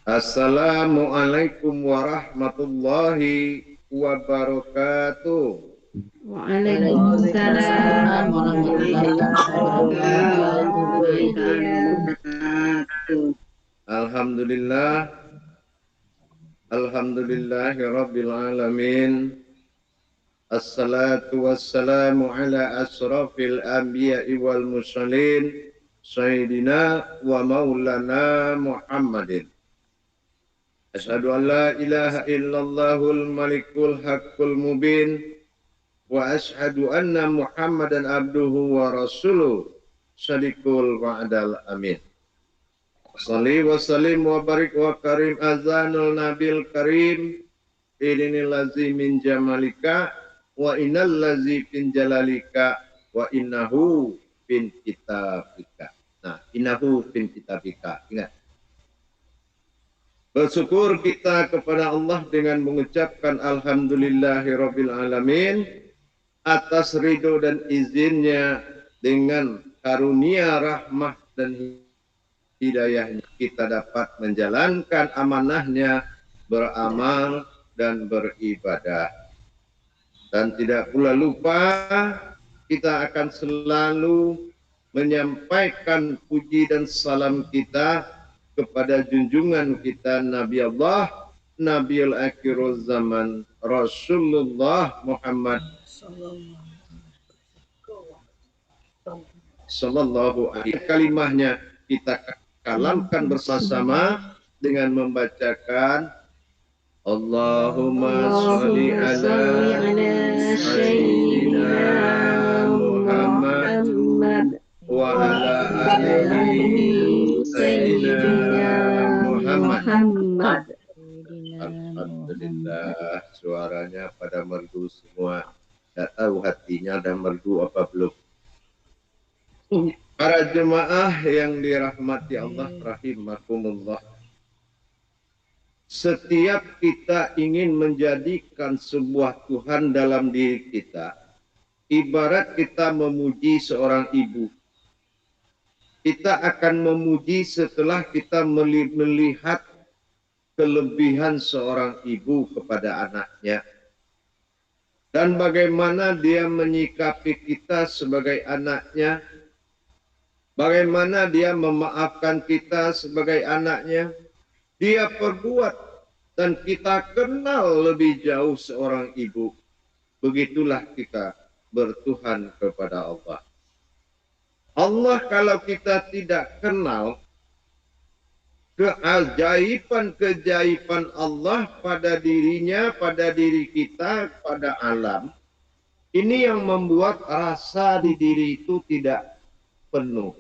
Assalamualaikum warahmatullahi wabarakatuh. Waalaikumsalam warahmatullahi wabarakatuh. Alhamdulillah, alhamdulillahi rabbil alamin. Assalatu wassalamu ala asrafil anbiya'i wal mursalin sayyidina wa maulana Muhammadin. Asyhadu an la ilaha illallahul malikul haqqul mubin wa asyhadu anna Muhammadan abduhu wa rasuluh sadiqul wa'dal amin. Salli wa sallim wa barik wa karim azanul nabil karim idinil lazi min jamalika wa innal lazi fin jalalika wa innahu fin kitabika. Nah, innahu fin kitabika. Ingat. Bersyukur kita kepada Allah dengan mengucapkan alhamdulillahirabbil alamin atas ridho dan izinnya dengan karunia rahmah dan hidayahnya kita dapat menjalankan amanahnya, beramal dan beribadah. Dan tidak pula lupa kita akan selalu menyampaikan puji dan salam kita kepada junjungan kita Nabi Allah, Nabiul Akhirul Zaman, Rasulullah Muhammad Sallallahu Alaihi Wasallam. Kalimahnya kita kalamkan bersama dengan membacakan Allahumma sholli ala sayyidina Muhammad wa ala alihi sayyidina Muhammad. Alhamdulillah, suaranya pada merdu semua. Tidak tahu hatinya ada merdu apa belum. Para jemaah yang dirahmati Allah rahimakumullah. Setiap kita ingin menjadikan sebuah Tuhan dalam diri kita, ibarat kita memuji seorang ibu. Kita akan memuji setelah kita melihat kelebihan seorang ibu kepada anaknya. Dan bagaimana dia menyikapi kita sebagai anaknya. Bagaimana dia memaafkan kita sebagai anaknya. Dia perbuat dan kita kenal lebih jauh seorang ibu. Begitulah kita bertuhan kepada Allah. Allah kalau kita tidak kenal keajaiban-keajaiban Allah pada dirinya, pada diri kita, pada alam. Ini yang membuat rasa di diri itu tidak penuh.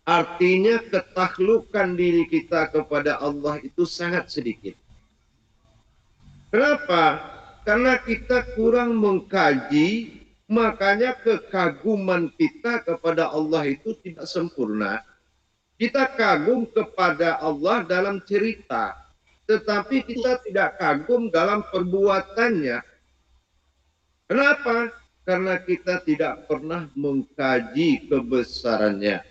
Artinya ketaklukan diri kita kepada Allah itu sangat sedikit. Kenapa? Karena kita kurang mengkaji, makanya kekaguman kita kepada Allah itu tidak sempurna. Kita kagum kepada Allah dalam cerita, tetapi kita tidak kagum dalam perbuatannya. Kenapa? Karena kita tidak pernah mengkaji kebesarannya.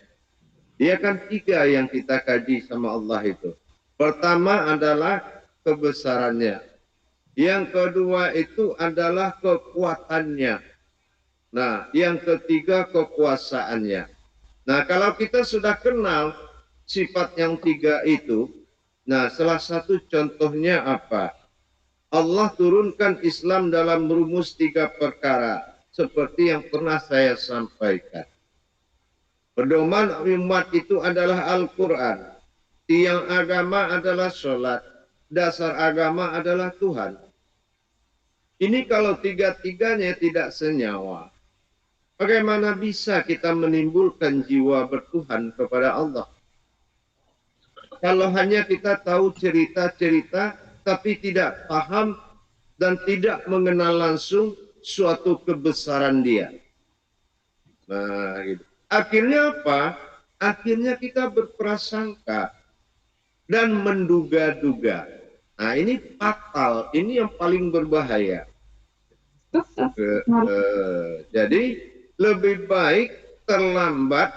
Dia kan tiga yang kita kaji sama Allah itu. Pertama adalah kebesarannya. Yang kedua itu adalah kekuatannya. Nah, yang ketiga kekuasaannya. Nah, kalau kita sudah kenal sifat yang tiga itu, nah salah satu contohnya apa? Allah turunkan Islam dalam rumus tiga perkara. Seperti yang pernah saya sampaikan. Pedoman umat itu adalah Al-Quran. Tiang agama adalah sholat. Dasar agama adalah Tuhan. Ini kalau tiga-tiganya tidak senyawa. Bagaimana bisa kita menimbulkan jiwa bertuhan kepada Allah? Kalau hanya kita tahu cerita-cerita, tapi tidak paham dan tidak mengenal langsung suatu kebesaran Dia. Nah, gitu. Akhirnya apa? Akhirnya kita berprasangka dan menduga-duga. Nah, ini fatal, ini yang paling berbahaya. Jadi lebih baik terlambat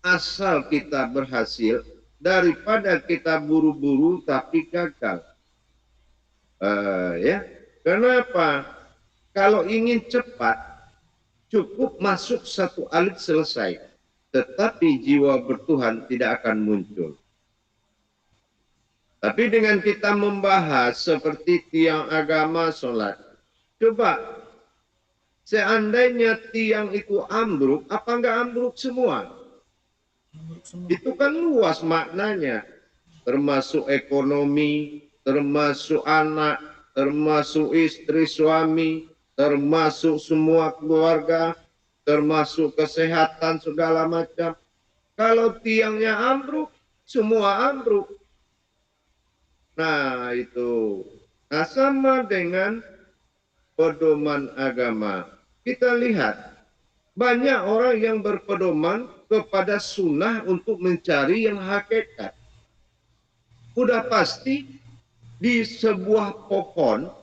asal kita berhasil daripada kita buru-buru tapi gagal. Ya, kenapa? Kalau ingin cepat, cukup masuk satu alif selesai. Tetapi jiwa bertuhan tidak akan muncul. Tapi dengan kita membahas seperti tiang agama sholat, coba seandainya tiang itu ambruk, apa enggak ambruk semua? Itu kan luas maknanya, termasuk ekonomi, termasuk anak, termasuk istri, suami, termasuk semua keluarga, termasuk kesehatan segala macam. Kalau tiangnya ambruk, semua ambruk. Nah itu, nah sama dengan pedoman agama. Kita lihat banyak orang yang berpedoman kepada sunnah untuk mencari yang hakikat. Udah pasti di sebuah pohon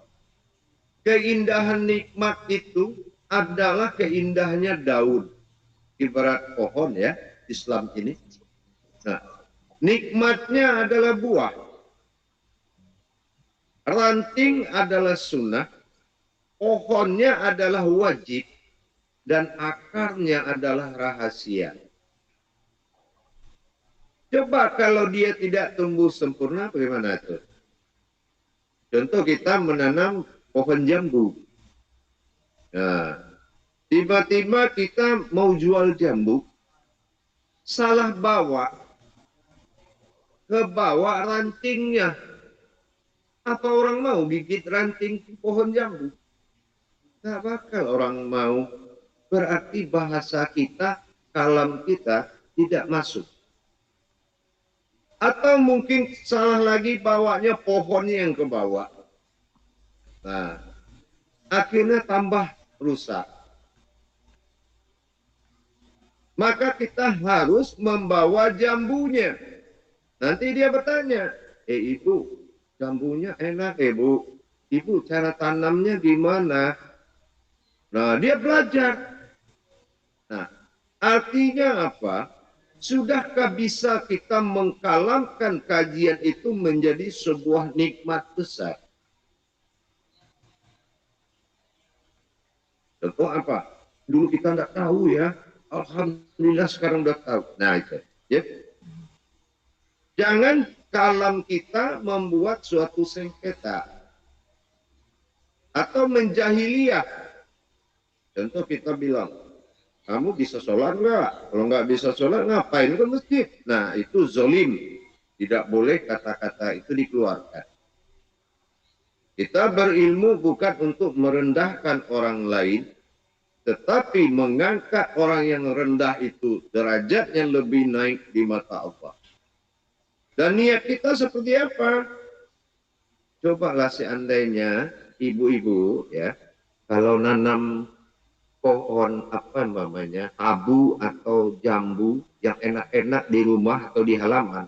keindahan nikmat itu adalah keindahannya daun. Ibarat pohon ya, Islam ini. Nah, nikmatnya adalah buah. Ranting adalah sunnah, pohonnya adalah wajib, dan akarnya adalah rahasia. Coba kalau dia tidak tumbuh sempurna, bagaimana itu? Contoh kita menanam pohon jambu. Nah, tiba-tiba kita mau jual jambu, salah bawa, kebawa rantingnya. Apa orang mau gigit ranting pohon jambu? Tidak bakal orang mau. Berarti bahasa kita, kalam kita tidak masuk. Atau mungkin salah lagi bawanya pohonnya yang ke bawah. Nah, akhirnya tambah rusak. Maka kita harus membawa jambunya. Nanti dia bertanya, ibu, jambunya enak Bu. Ibu cara tanamnya gimana? Nah, dia belajar. Nah, artinya apa? Sudahkah bisa kita mengkalamkan kajian itu menjadi sebuah nikmat besar? Contoh apa? Dulu kita tidak tahu ya. Alhamdulillah sekarang udah tahu. Nah, itu. Ya. Jangan kalam kita membuat suatu sengketa atau menjahiliyah. Contoh kita bilang, kamu bisa sholat nggak? Kalau nggak bisa sholat, ngapain ke masjid? Nah, itu zolim. Tidak boleh kata-kata itu dikeluarkan. Kita berilmu bukan untuk merendahkan orang lain, tetapi mengangkat orang yang rendah itu derajatnya lebih naik di mata Allah. Dan niat kita seperti apa? Cobalah seandainya ibu-ibu ya, kalau nanam pohon apa namanya, abu atau jambu yang enak-enak di rumah atau di halaman.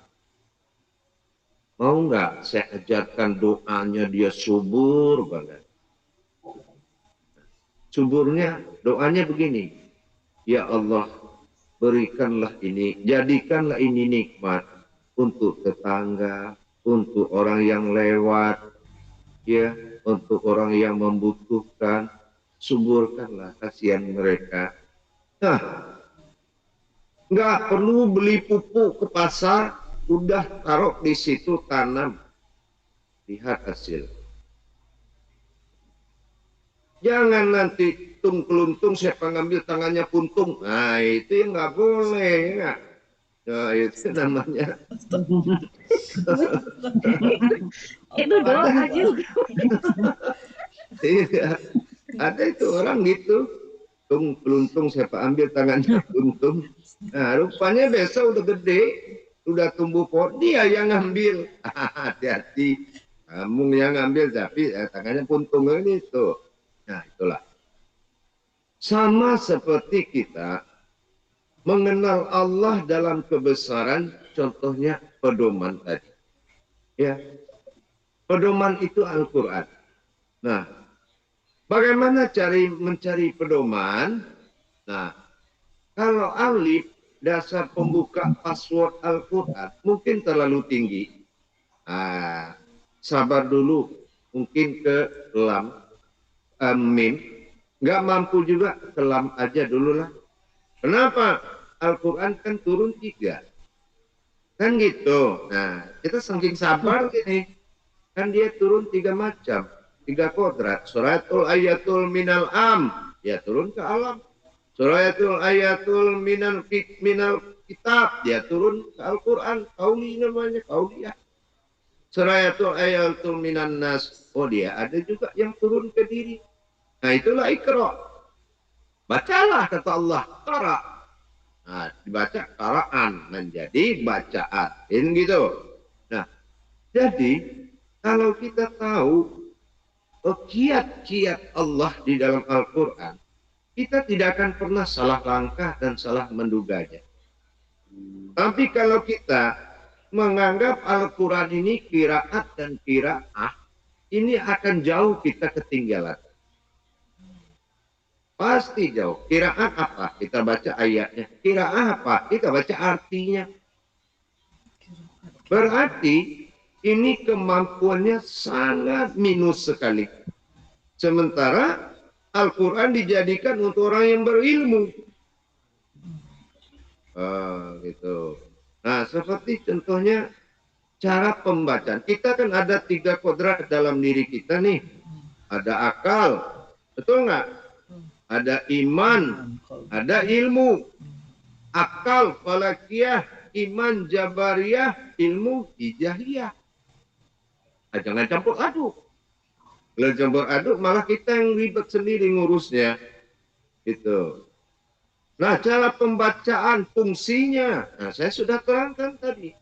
Mau nggak saya ajarkan doanya dia subur banget. Suburnya doanya begini. Ya Allah, berikanlah ini, jadikanlah ini nikmat untuk tetangga, untuk orang yang lewat, ya, untuk orang yang membutuhkan, suburkanlah kasihan mereka. Nah, nggak perlu beli pupuk ke pasar, udah taruh di situ tanam, lihat hasil. Jangan nanti tung keluntung siapa ngambil tangannya puntung, nah itu yang nggak boleh, ya. Nah, itu namanya. Itu doa juga. Iya, ada itu orang gitu. Tung peluntung siapa ambil tangannya untung. Nah, rupanya besok udah gede, udah tumbuh pohon, dia yang ngambil. Hati-hati, kamu yang ngambil tapi tangannya puntung ini tuh. Nah, itulah. Sama seperti kita mengenal Allah dalam kebesaran, contohnya pedoman tadi. Ya, pedoman itu Al-Quran. Nah, bagaimana mencari pedoman? Nah, kalau alif dasar pembuka password Al-Quran mungkin terlalu tinggi. Sabar dulu, mungkin ke lam, mim, nggak mampu juga ke lam aja dulu lah. Kenapa? Al-Quran kan turun 3. Kan gitu. Nah, kita saking sabar gini. Kan dia turun 3 macam. 3 kodrat. Suratul ayatul minal am. Dia turun ke alam. Suratul ayatul minal kitab. Dia turun ke Al-Quran. Kauli namanya. Kauliyah. Suratul ayatul minan nas. Oh, dia ada juga yang turun ke diri. Nah, itulah Iqra. Bacalah kata Allah. Qara. Nah, dibaca qara'an menjadi bacaan. Ini gitu. Nah, jadi kalau kita tahu kiat-kiat Allah di dalam Al-Quran, kita tidak akan pernah salah langkah dan salah menduganya. Tapi kalau kita menganggap Al-Quran ini qiraat dan qiraah, ini akan jauh kita ketinggalan. Pasti jauh. Qiraat apa? Kita baca ayatnya. Qiraah apa? Kita baca artinya. Berarti ini kemampuannya sangat minus sekali. Sementara Al-Quran dijadikan untuk orang yang berilmu. Gitu. Nah, seperti contohnya cara pembacaan. Kita kan ada 3 kodrat dalam diri kita nih. Ada akal. Betul nggak? Ada iman, ada ilmu. Akal, falakiyah, iman, jabariyah, ilmu, hijahiyah. Jangan campur aduk. Kalau campur aduk malah kita yang ribet sendiri ngurusnya. Itu. Nah, cara pembacaan fungsinya. Nah, saya sudah terangkan tadi.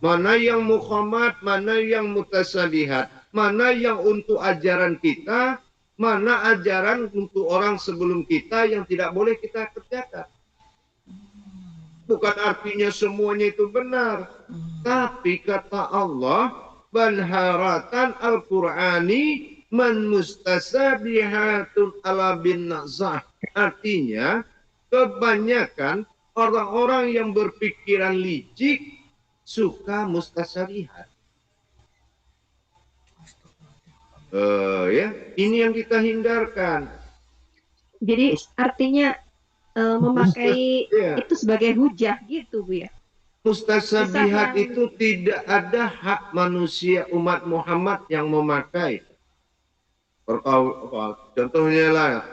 Mana yang muhammad, mana yang mutasabihat, mana yang untuk ajaran kita, mana ajaran untuk orang sebelum kita yang tidak boleh kita kerjakan. Bukan artinya semuanya itu benar. Tapi kata Allah, banharatan Al-Qur'ani man mustasabihatun ala bin nazah. Artinya, kebanyakan orang-orang yang berpikiran licik suka mustasabihat. Ya, ini yang kita hindarkan. Jadi artinya memakai itu sebagai hujah gitu, Bu ya. Mustasabihat itu tidak ada hak manusia umat Muhammad yang memakai. Contohnya lah,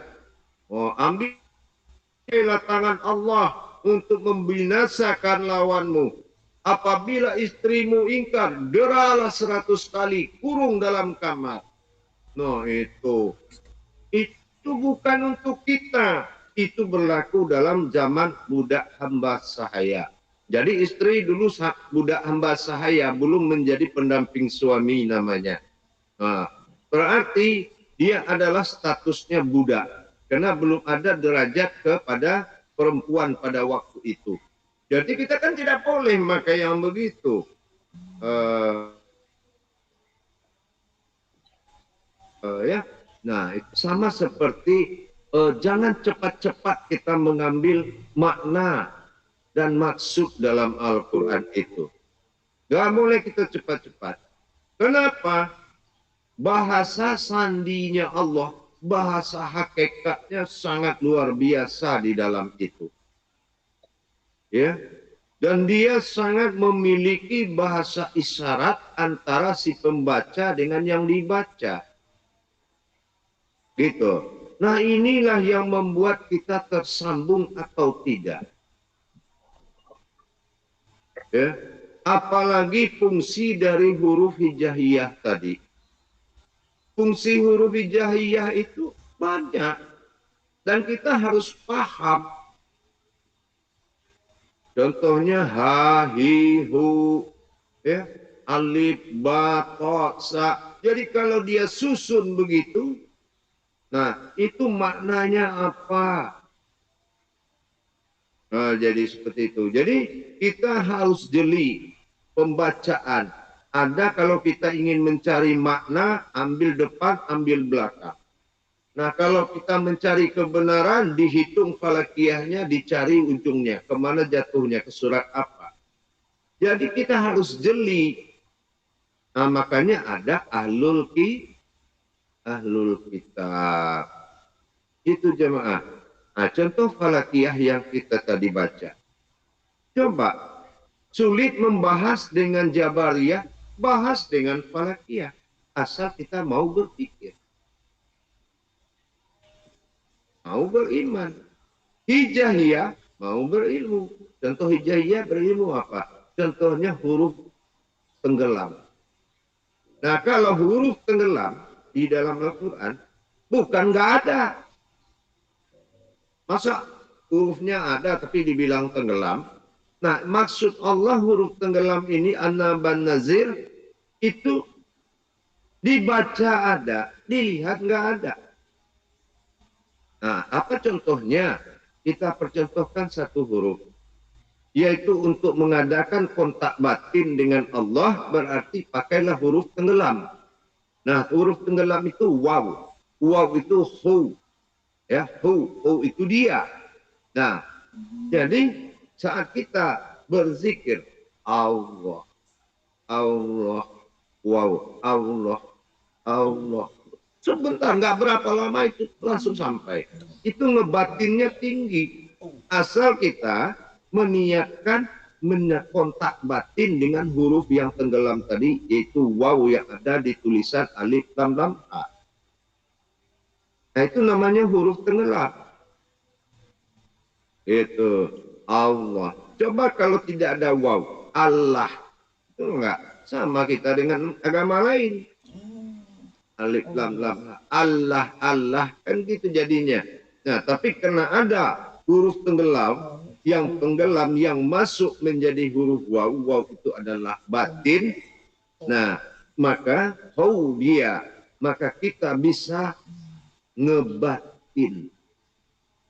ambillah tangan Allah untuk membinasakan lawanmu. Apabila istrimu ingkar, deralah 100 kali, kurung dalam kamar. No, itu bukan untuk kita. Itu berlaku dalam zaman budak hamba sahaya. Jadi istri dulu budak hamba sahaya, belum menjadi pendamping suami namanya. Nah, berarti dia adalah statusnya budak. Karena belum ada derajat kepada perempuan pada waktu itu. Jadi kita kan tidak boleh memakai yang begitu. Ya, nah itu sama seperti jangan cepat-cepat kita mengambil makna dan maksud dalam Al-Quran itu. Gak boleh kita cepat-cepat. Kenapa? Bahasa sandinya Allah, bahasa hakikatnya sangat luar biasa di dalam itu. Ya, dan dia sangat memiliki bahasa isyarat antara si pembaca dengan yang dibaca. Gitu. Nah, inilah yang membuat kita tersambung atau tidak. Ya. Apalagi fungsi dari huruf hijaiyah tadi. Fungsi huruf hijaiyah itu banyak. Dan kita harus paham. Contohnya ha, hi, hu, ya, alif, ba, ta, sa. Jadi kalau dia susun begitu, nah, itu maknanya apa? Nah, jadi seperti itu. Jadi kita harus jeli pembacaan. Ada kalau kita ingin mencari makna, ambil depan, ambil belakang. Nah, kalau kita mencari kebenaran, dihitung falakiyahnya, dicari ujungnya. Kemana jatuhnya, ke surat apa. Jadi kita harus jeli. Nah, makanya ada ahlul kitab. Itu jemaah. Nah, contoh falakiyah yang kita tadi baca. Coba, sulit membahas dengan Jabariyah, bahas dengan falakiyah. Asal kita mau berpikir. Mau beriman. Hijaiyah mau berilmu. Contoh hijaiyah berilmu apa? Contohnya huruf tenggelam. Nah, kalau huruf tenggelam di dalam Al-Quran, bukan nggak ada. Masa hurufnya ada tapi dibilang tenggelam? Nah, maksud Allah huruf tenggelam ini, An-Naban Nazir, itu dibaca ada, dilihat nggak ada. Nah, apa contohnya? Kita percontohkan satu huruf. Yaitu untuk mengadakan kontak batin dengan Allah, berarti pakailah huruf tenggelam. Nah, huruf tenggelam itu waw. Waw itu hu. Ya, hu itu dia. Nah, jadi saat kita berzikir, Allah, Allah, waw, Allah, Allah. Sebentar, nggak berapa lama itu langsung sampai. Itu ngebatinnya tinggi. Asal kita meniatkan kontak batin dengan huruf yang tenggelam tadi, yaitu waw yang ada di tulisan alif lam lam a. Nah, itu namanya huruf tenggelam. Itu Allah. Coba kalau tidak ada waw, Allah. Itu enggak sama kita dengan agama lain. Alif lam lam Allah Allah kan gitu jadinya. Nah, tapi karena ada huruf tenggelam yang masuk menjadi huruf waw, waw itu adalah batin. Nah, maka dia, maka kita bisa ngebatin.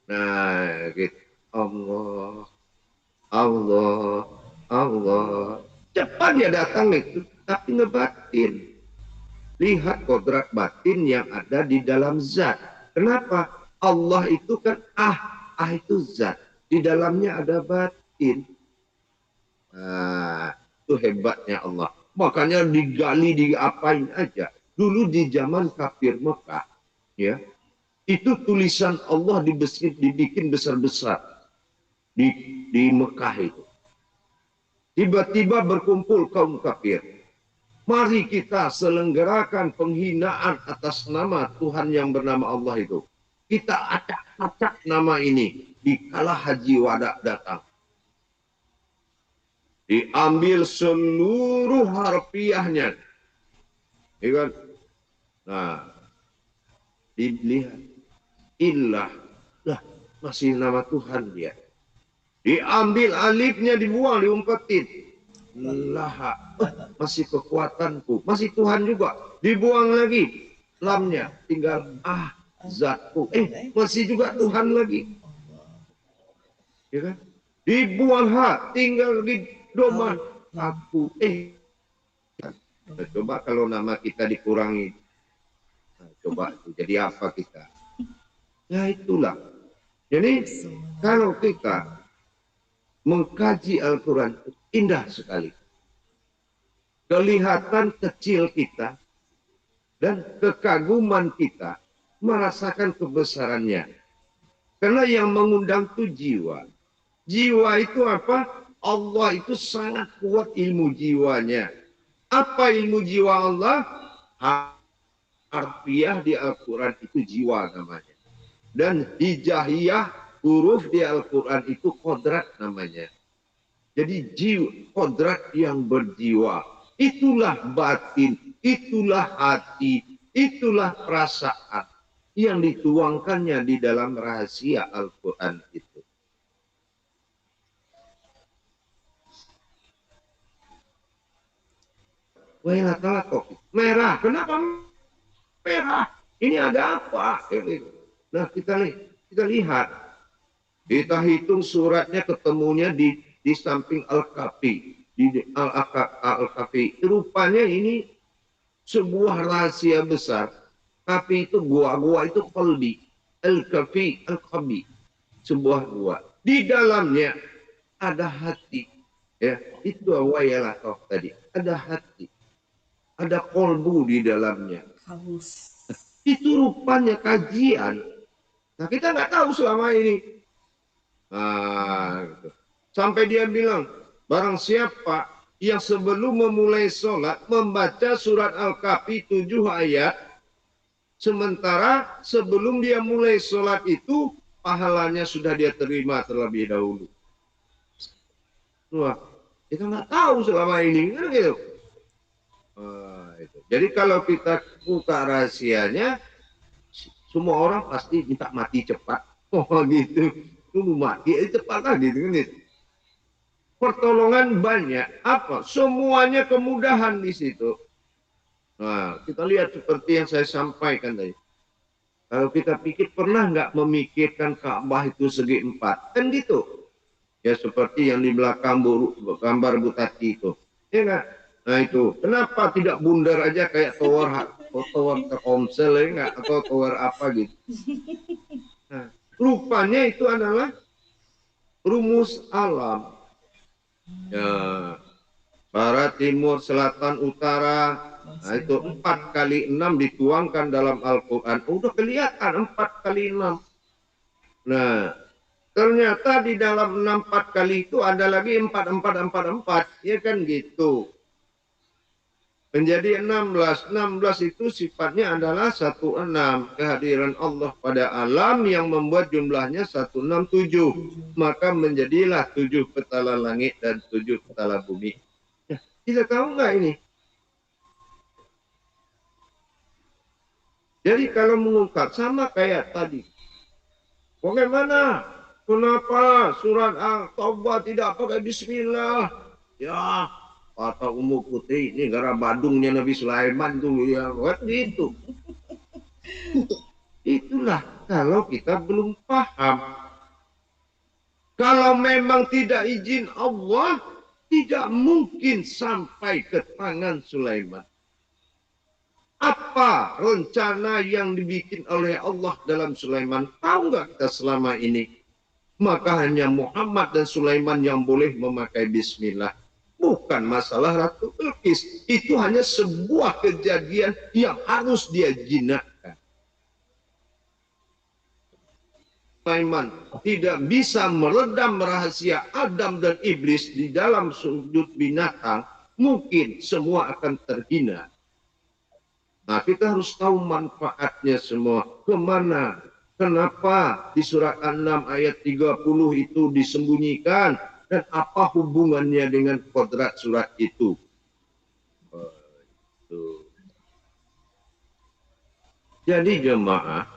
Nah, gitu. Allah, Allah, Allah. Cepat dia datang itu, tapi ngebatin. Lihat kodrat batin yang ada di dalam zat. Kenapa? Allah itu kan itu zat. Di dalamnya ada batin. Nah, itu hebatnya Allah. Makanya digali, diapain aja. Dulu di zaman kafir Mekah, ya, itu tulisan Allah dibikin besar-besar di Mekah itu. Tiba-tiba berkumpul kaum kafir. Mari kita selenggarakan penghinaan atas nama Tuhan yang bernama Allah itu. Kita acak-acak nama ini. Dikala Haji Wada datang. Diambil seluruh harfiahnya. Ya kan? Nah, dilihat. Ilah. Lah, masih nama Tuhan dia. Diambil alifnya, dibuang, diumpetin. Laha. Masih kekuatanku. Masih Tuhan juga. Dibuang lagi. Lamnya. Tinggal zatku. Masih juga Tuhan lagi. Ya kan? Dibuang tinggal di doman aku. Nah, coba kalau nama kita dikurangi. Nah, coba jadi apa kita? Nah, itulah. Jadi kalau kita mengkaji Al-Quran, indah sekali. Kelihatan kecil kita dan kekaguman kita merasakan kebesarannya. Karena yang mengundang itu jiwa. Jiwa itu apa? Allah itu sangat kuat ilmu jiwanya. Apa ilmu jiwa Allah? Harfiah di Al-Quran itu jiwa namanya. Dan hijaiyah huruf di Al-Quran itu kodrat namanya. Jadi jiwa, kodrat yang berjiwa. Itulah batin, itulah hati, itulah perasaan yang dituangkannya di dalam rahasia Al-Quran itu. Merah, kenapa merah? Ini ada apa? Nah, kita lihat. Kita hitung suratnya ketemunya di samping Al-Kahfi. Di Al-Kahfi. Rupanya ini sebuah rahasia besar. Kafi itu gua itu qalbi. Al-kafi, al-qabi. Sebuah gua. Di dalamnya ada hati. Ya, itu awayalah kau tadi. Ada hati. Ada kolbu di dalamnya. Haus. Itu rupanya kajian. Nah, kita nggak tahu selama ini. Nah, gitu. Sampai dia bilang, barang siapa yang sebelum memulai sholat membaca surat Al-Kahfi 7 ayat, sementara sebelum dia mulai sholat itu, pahalanya sudah dia terima terlebih dahulu. Wah, kita nggak tahu selama ini, kan gitu. Itu. Jadi kalau kita buka rahasianya, semua orang pasti minta mati cepat. Oh gitu, tunggu mati cepat lah gitu kan. Gitu. Pertolongan banyak, apa? Semuanya kemudahan di situ. Nah, kita lihat seperti yang saya sampaikan tadi. Kalau kita pikir, pernah nggak memikirkan Ka'bah itu segi 4? Kan gitu. Ya seperti yang di belakang gambar Bu Tati itu. Ya nggak? Nah itu, kenapa tidak bundar aja kayak tower Telkomsel ya nggak? Atau tower apa gitu. Nah, rupanya itu adalah rumus alam. Ya, barat, timur, selatan, utara. Nah itu 4 kali 6 dituangkan dalam Al-Quran. Udah kelihatan 4 kali 6. Nah, ternyata di dalam 4 kali itu ada lagi 4. Ya kan gitu. Menjadi 16. 16 itu sifatnya adalah 16. Kehadiran Allah pada alam yang membuat jumlahnya 167. Maka menjadilah 7 petala langit dan 7 petala bumi. Ya, kita tahu nggak ini? Jadi kalau mengungkap sama kayak tadi. Bagaimana? Kenapa surat Al-Taubah tidak pakai bismillah? Ya, kata Ummu Putri, ini gara badungnya Nabi Sulaiman tuh ya, gitu. Itulah kalau kita belum paham. Kalau memang tidak izin Allah, tidak mungkin sampai ke tangan Sulaiman. Apa rencana yang dibikin oleh Allah dalam Sulaiman? Tahu nggak kita selama ini? Maka hanya Muhammad dan Sulaiman yang boleh memakai bismillah. Bukan masalah Ratu Bilqis. Itu hanya sebuah kejadian yang harus dia jinakkan. Sulaiman tidak bisa meredam rahasia Adam dan Iblis di dalam sudut binatang. Mungkin semua akan terhina. Nah, kita harus tahu manfaatnya semua. Kemana? Kenapa di surat An-Nam ayat 30 itu disembunyikan? Dan apa hubungannya dengan kodrat surat itu? Jadi jemaah,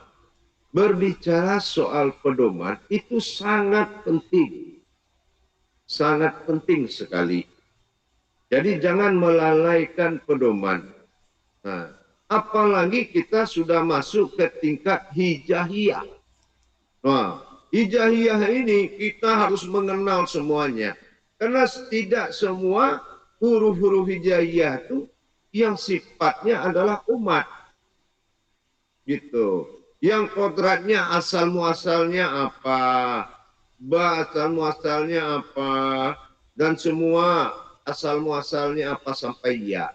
berbicara soal pedoman itu sangat penting. Sangat penting sekali. Jadi jangan melalaikan pedoman. Nah, apalagi kita sudah masuk ke tingkat hijaiyah. Nah, hijaiyah ini kita harus mengenal semuanya. Karena tidak semua huruf-huruf hijaiyah itu yang sifatnya adalah umat. Gitu. Yang kodratnya asal muasalnya apa? Ba asal muasalnya apa? Dan semua asal muasalnya apa sampai ya.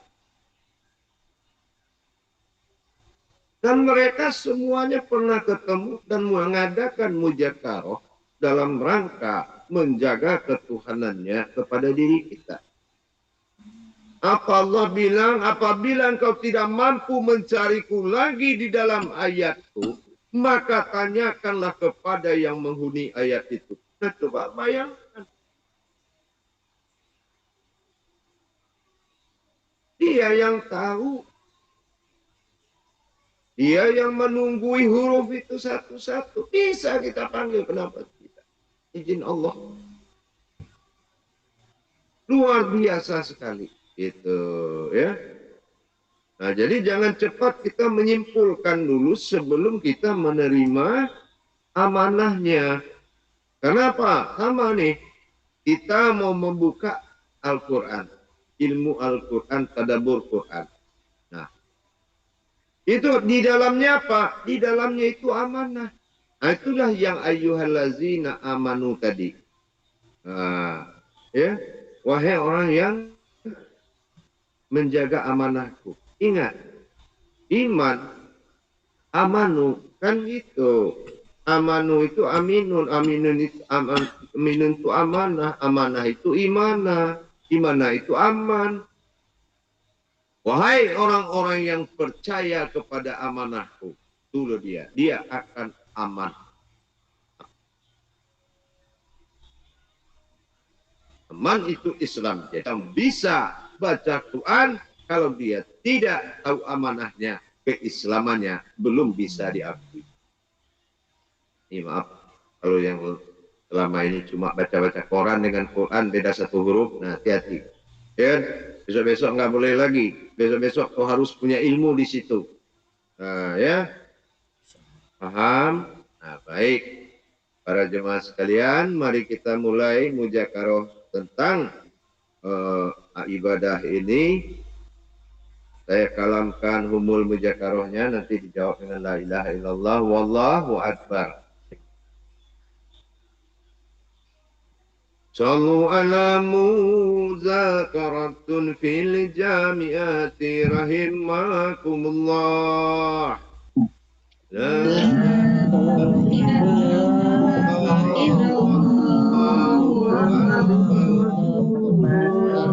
Dan mereka semuanya pernah ketemu dan mengadakan mujakaroh dalam rangka menjaga ketuhanannya kepada diri kita. Apa Allah bilang, apabila engkau tidak mampu mencariku lagi di dalam ayatku, maka tanyakanlah kepada yang menghuni ayat itu. Nah, coba bayangkan. Dia yang tahu. Dia yang menunggui huruf itu satu-satu. Bisa kita panggil, kenapa tidak? Izin Allah. Luar biasa sekali. Itu ya. Nah, jadi jangan cepat kita menyimpulkan dulu sebelum kita menerima amanahnya. Kenapa? Sama nih. Kita mau membuka Al-Quran. Ilmu Al-Quran, tadabbur Quran. Itu di dalamnya apa? Di dalamnya itu amanah. Nah, itulah yang ayyuhallazina amanu tadi. Nah, ya, wahai orang yang menjaga amanahku. Ingat, iman, amanu, kan itu. Amanu itu aminun, aminun itu amanah, amanah itu imanah, imanah itu aman. Wahai orang-orang yang percaya kepada amanahku, dulu dia akan aman. Aman itu Islam. Dia bisa baca Quran kalau dia tidak tahu amanahnya, keislamannya belum bisa diakui. Ini maaf kalau yang selama ini cuma baca-baca Quran dengan Quran beda satu huruf, nah hati-hati. Ya, besok-besok nggak boleh lagi. Besok-besok kau harus punya ilmu di situ. Nah, ya, paham? Nah, baik. Para jemaah sekalian, mari kita mulai mudzakaroh tentang ibadah ini. Saya kalamkan humul mudzakarohnya, nanti dijawab dengan la ilaha illallah wallahu akbar. Sallu ala muzakaratun fil jamiati rahimakumullah. La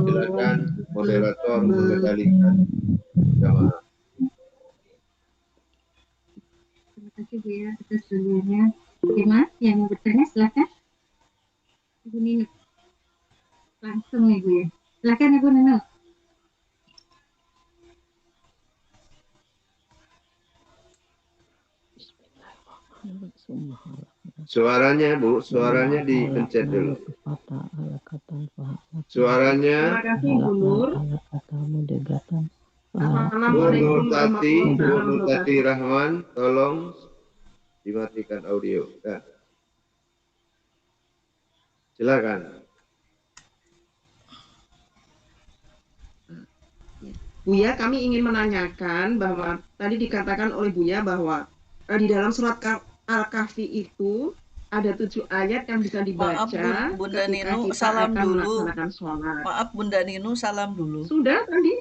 silakan moderator mengendalikan jamaah. Terima kasih Bu ya atas dulunya. Mas yang mau bertanya silakan. Ibu Nino. Langsung nih Bu ya. Silakan Ibu Nino. Suaranya Bu, suaranya dipencet dulu. Suaranya. Terima kasih Bu Nur. Bu Nur Tati Rahman, tolong dimatikan audio. Nah. Silakan. Buya, kami ingin menanyakan bahwa tadi dikatakan oleh Buya bahwa di dalam surat Al-Kahfi itu ada 7 ayat yang bisa dibaca. Maaf Bunda Ninu, kita salam akan dulu. melaksanakan sholat. Maaf Bunda Ninu, salam dulu. Sudah tadi?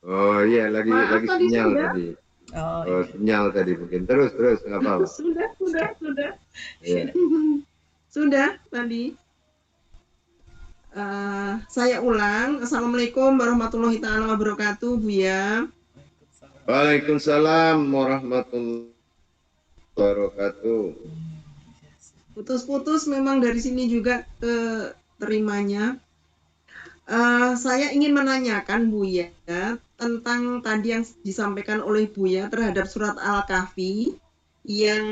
Oh iya, lagi tadi sinyal sudah. tadi. Oh, Oh, sinyal tadi mungkin. Terus nggak apa-apa. Sudah. Ya. Sudah tadi. Saya ulang. Assalamualaikum warahmatullahi taala wabarakatuh, Buya. Waalaikumsalam warahmatullahi wabarakatuh. Putus-putus memang dari sini juga terimanya. Saya ingin menanyakan Buya tentang tadi yang disampaikan oleh Buya terhadap surat Al-Kahfi yang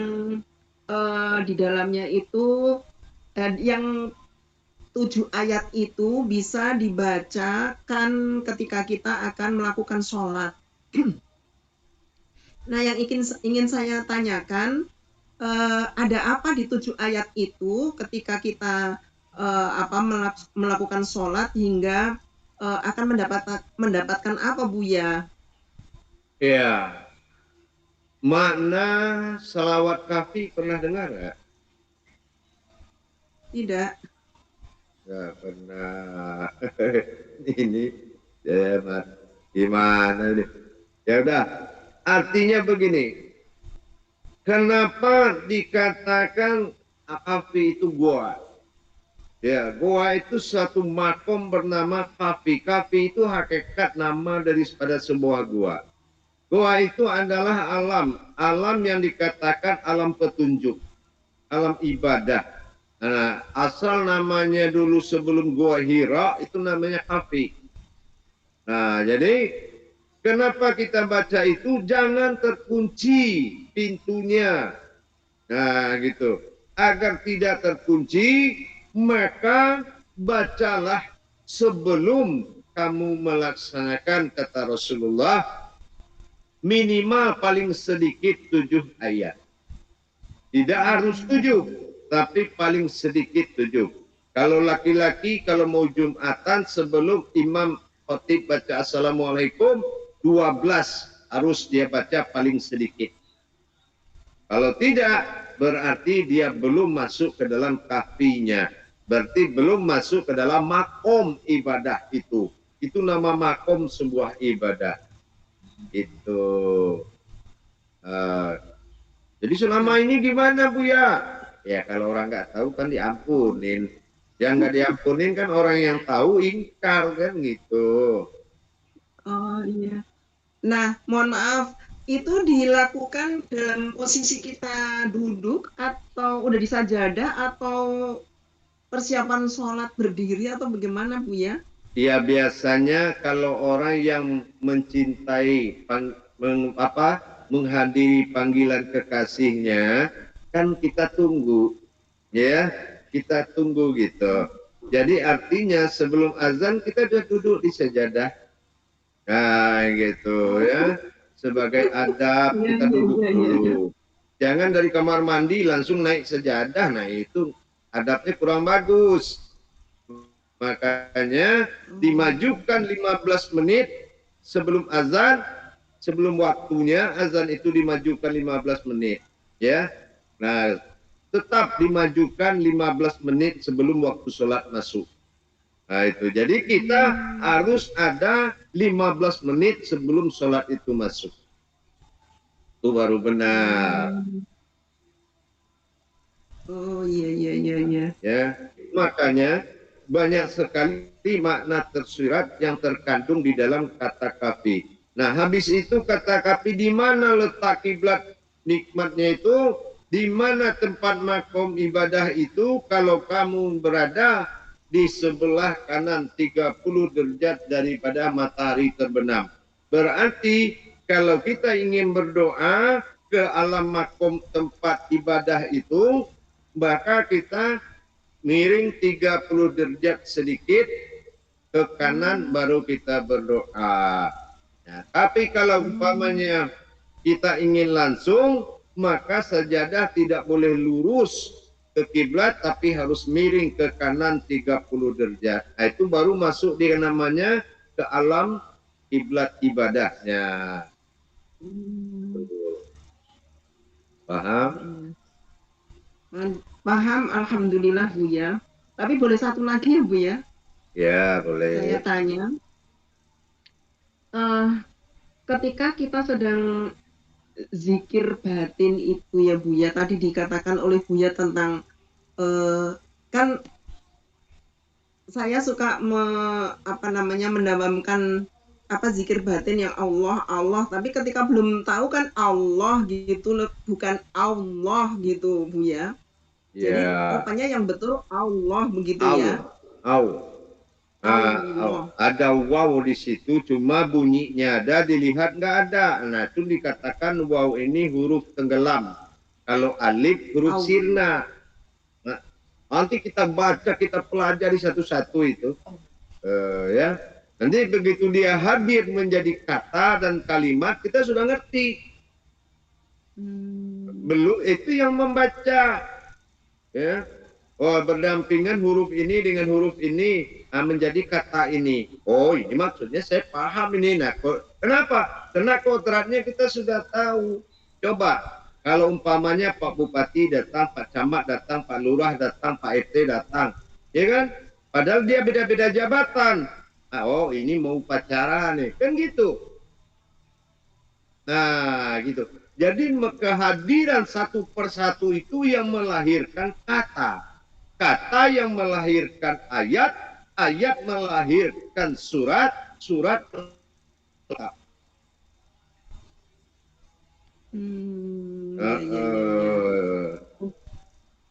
di dalamnya itu yang 7 ayat itu bisa dibacakan ketika kita akan melakukan sholat. Nah, yang ingin saya tanyakan, ada apa di 7 ayat itu ketika kita melakukan sholat hingga akan mendapatkan apa, Buya? Ya, makna salawat kahfi pernah dengar nggak? Tidak. Nggak pernah. Ini ya, gimana nih? Ya udah, artinya begini. Kenapa dikatakan kahfi itu goa? Ya, goa itu satu makom bernama kahfi. Kahfi itu hakikat nama daripada sebuah goa. Goa itu adalah alam yang dikatakan alam petunjuk, alam ibadah. Nah, asal namanya dulu sebelum Gua Hira itu namanya kahfi. Nah, jadi kenapa kita baca itu? Jangan terkunci pintunya. Nah, gitu. Agar tidak terkunci, maka bacalah sebelum kamu melaksanakan, kata Rasulullah, minimal paling sedikit 7 ayat. Tidak harus 7, tapi paling sedikit 7. Kalau laki-laki, kalau mau Jumatan, sebelum imam khotib baca Assalamualaikum, 12 harus dia baca paling sedikit. Kalau tidak, berarti dia belum masuk ke dalam kahfinya. Berarti belum masuk ke dalam makom ibadah itu. Itu nama makom sebuah ibadah. Itu. Jadi selama ini gimana Buya? Ya kalau orang nggak tahu kan diampunin. Yang nggak diampunin kan orang yang tahu ingkar kan gitu. Oh iya. Nah, mohon maaf, itu dilakukan dalam posisi kita duduk atau udah di sajadah atau persiapan sholat berdiri atau bagaimana Bu ya? Ya biasanya kalau orang yang mencintai menghadiri panggilan kekasihnya kan kita tunggu ya, kita tunggu gitu. Jadi artinya sebelum azan kita sudah duduk di sajadah. Nah, gitu ya. Sebagai adab kita duduk dulu. Jangan dari kamar mandi langsung naik sajadah. Nah, itu adabnya kurang bagus. Makanya dimajukan 15 menit sebelum azan, sebelum waktunya azan itu dimajukan 15 menit, ya. Nah, tetap dimajukan 15 menit sebelum waktu sholat masuk. Nah, itu. Jadi kita harus ada 15 menit sebelum sholat itu masuk. Itu baru benar. Oh iya. Ya, makanya banyak sekali makna tersirat yang terkandung di dalam kata kafi. Nah, habis itu kata kafi di mana letak kiblat nikmatnya itu, di mana tempat makom ibadah itu, kalau kamu berada di sebelah kanan 30 derajat daripada matahari terbenam. Berarti kalau kita ingin berdoa ke alam makom tempat ibadah itu, maka kita miring 30 derajat sedikit ke kanan baru kita berdoa. Nah, tapi kalau umpamanya kita ingin langsung, maka sajadah tidak boleh lurus ke kiblat tapi harus miring ke kanan 30 derajat. Nah, itu baru masuk dia namanya ke alam kiblat ibadahnya. Paham? Paham, alhamdulillah Bu ya. Tapi boleh satu lagi ya Bu ya? Ya, boleh. Saya tanya, ketika kita sedang zikir batin itu ya Bu ya, tadi dikatakan oleh Bu ya tentang kan saya suka mendawamkan zikir batin yang Allah, tapi ketika belum tahu kan Allah gitu, bukan Allah gitu Bu ya. Jadi rupanya yang betul Allah begitu ya. Ada waw di situ, cuma bunyinya ada, dilihat nggak ada. Nah, itu dikatakan waw ini huruf tenggelam. Kalau alif huruf sirna. Nah, nanti kita baca, kita pelajari satu-satu itu. Ya. Nanti begitu dia hadir menjadi kata dan kalimat, kita sudah ngerti. Belum itu yang membaca. Ya, berdampingan huruf ini dengan huruf ini menjadi kata ini. Oh, ini maksudnya saya paham ini. Nah, kenapa? Karena kodratnya kita sudah tahu. Coba kalau umpamanya Pak Bupati datang, Pak Camat datang, Pak Lurah datang, Pak RT datang, ya kan? Padahal dia beda-beda jabatan. Oh, ini mau upacara nih, kan gitu. Nah, gitu. Jadi kehadiran satu persatu itu yang melahirkan kata. Kata yang melahirkan ayat, ayat melahirkan surat, surat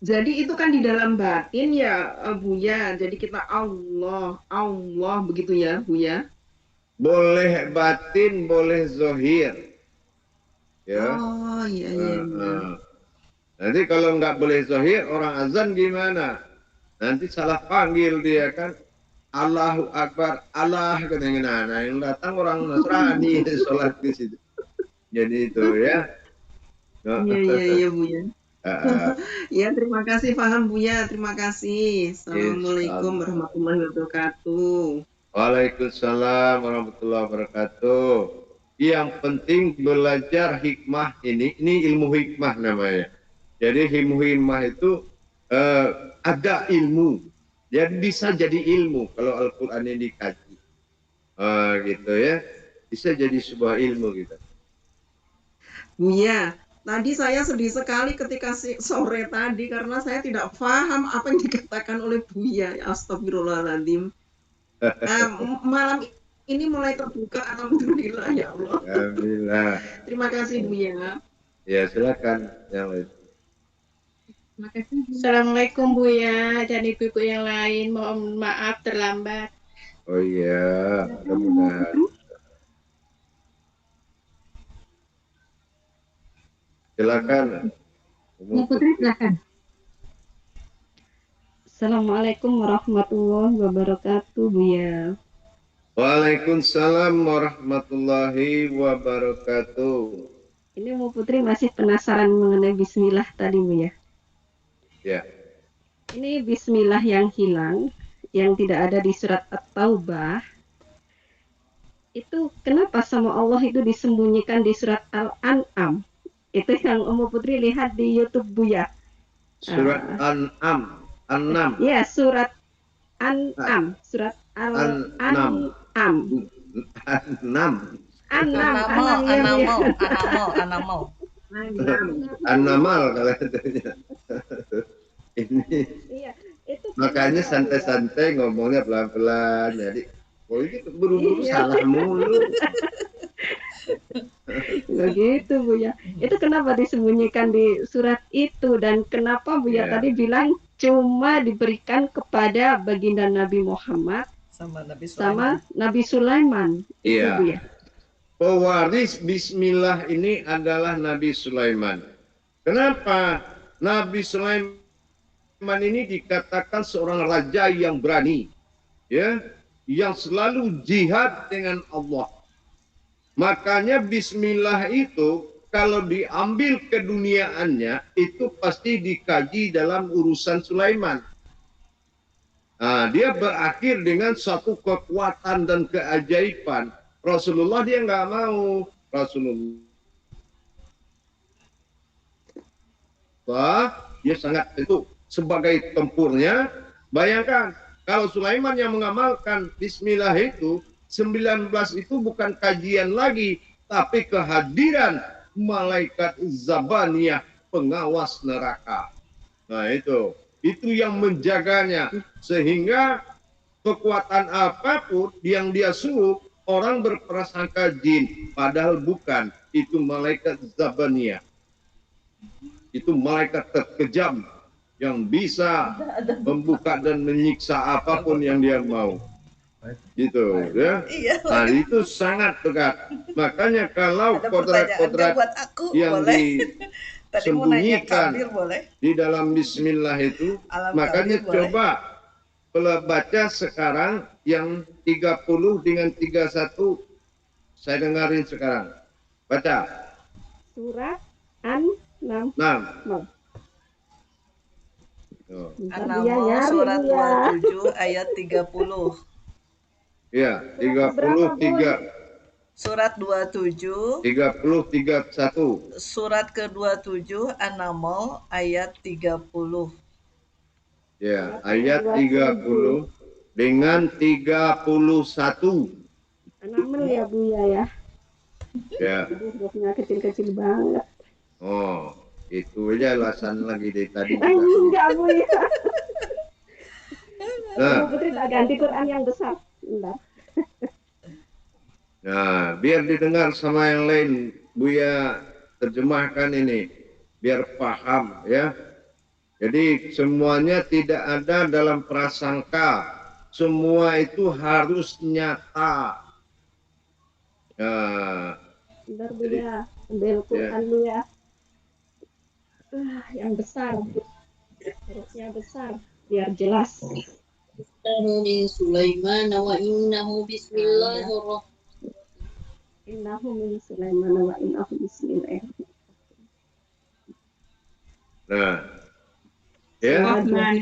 Jadi itu kan di dalam batin ya Bu ya. Jadi kita Allah begitu ya Bu ya. Boleh batin, boleh zohir. Ya. Oh iya. Nanti kalau nggak boleh zohir, orang azan gimana? Nanti salah panggil dia kan. Allahu Akbar, Allah katanya. Nah, yang datang orang Nasrani sholat di situ. Jadi itu ya. Iya Bu ya. Ya terima kasih, paham Bu ya. Terima kasih. Assalamualaikum warahmatullahi wabarakatuh. Waalaikumsalam warahmatullahi wabarakatuh. Yang penting belajar hikmah ini ilmu hikmah namanya. Jadi ilmu hikmah itu ada ilmu. Jadi bisa jadi ilmu kalau Al-Quran ini dikaji. Gitu ya. Bisa jadi sebuah ilmu gitu. Buya, tadi saya sedih sekali ketika sore tadi karena saya tidak paham apa yang dikatakan oleh Buya. Astagfirullahaladzim. Malam ini mulai terbuka, alhamdulillah ya Allah. Alhamdulillah. Terima kasih Buya. Ya silakan yang lain. Terima kasih. Assalamualaikum Buya dan ibu-ibu yang lain. Mohon maaf terlambat. Oh iya, mudah-mudahan. Silakan. Bu Putri silakan. Assalamualaikum warahmatullahi wabarakatuh Buya. Waalaikumsalam warahmatullahi wabarakatuh. Ini Bu Putri masih penasaran mengenai bismillah tadi Buya. Ya. Ini bismillah yang hilang, yang tidak ada di surat At-Taubah. Itu kenapa sama Allah itu disembunyikan di surat Al-An'am? Itu yang Om Putri lihat di YouTube Buya. Surat An-Am. An-Nam. Ya, surat An'am, surat Al-An'am. An-Nam. Anamau. An-Namal kalau katanya. Ini Iya, itu makanya santai-santai ngomongnya pelan-pelan. Jadi, oh ini buru-buru salah mulu. begitu Buya. Itu kenapa disembunyikan di surat itu dan kenapa Buya Ya. tadi bilang cuma diberikan kepada baginda Nabi Muhammad Sama Nabi Sulaiman. sama Nabi Sulaiman. Itu Iya. Buya. Pewaris Bismillah ini adalah Nabi Sulaiman. Kenapa Nabi Sulaiman ini dikatakan seorang raja yang berani, ya, yang selalu jihad dengan Allah. Makanya Bismillah itu kalau diambil keduniaannya itu pasti dikaji dalam urusan Sulaiman. Nah, dia berakhir dengan suatu kekuatan dan keajaiban. Rasulullah dia nggak mau. Rasulullah dia sangat itu sebagai tempurnya. Bayangkan kalau Sulaiman yang mengamalkan Bismillah itu 19 itu bukan kajian lagi, tapi kehadiran malaikat Zabaniyah pengawas neraka. Nah itu yang menjaganya sehingga kekuatan apapun yang dia suruh orang berprasangka jin, padahal bukan. Itu malaikat Zabaniyah. Itu malaikat terkejam yang bisa membuka dan menyiksa apapun yang dia mau. Gitu ya. Iya. Nah itu sangat dekat. Makanya kalau Ada kodrat-kodrat pertanyaan buat aku, yang boleh? Tadi mau nanya disembunyikan Kabir, boleh? di dalam Bismillah itu, Alam makanya Kabir, boleh? coba kalau baca sekarang yang 30 dengan 31 saya dengarin sekarang. Baca. Surat An-Nam. Nah. Mau. Oh. An-Naml surat 27 ayat 30. Ya, 33 Surat 27, 31. surat ke-27 An-Naml ayat 30. Ya, ayat 30 dengan 31. An-Naml ya Buya ya. Ya. Hurufnya kecil-kecil banget. Oh, itu aja alasan lagi dari tadi. Enggak Buya. Nah, Bu Putri tak ganti Quran yang besar. Bentar. nah, biar didengar sama yang lain, Buya terjemahkan ini, biar paham ya. Jadi semuanya tidak ada dalam prasangka, semua itu harus nyata. Nah, Bentar Buya, ambil Quran Buya. Yang besar. Hurufnya besar, biar jelas. من سليمان وإنه بسم الله الرحمن Innahu min Sulaiman wa innahu bismillahirrahmanirrahim. nah, ya.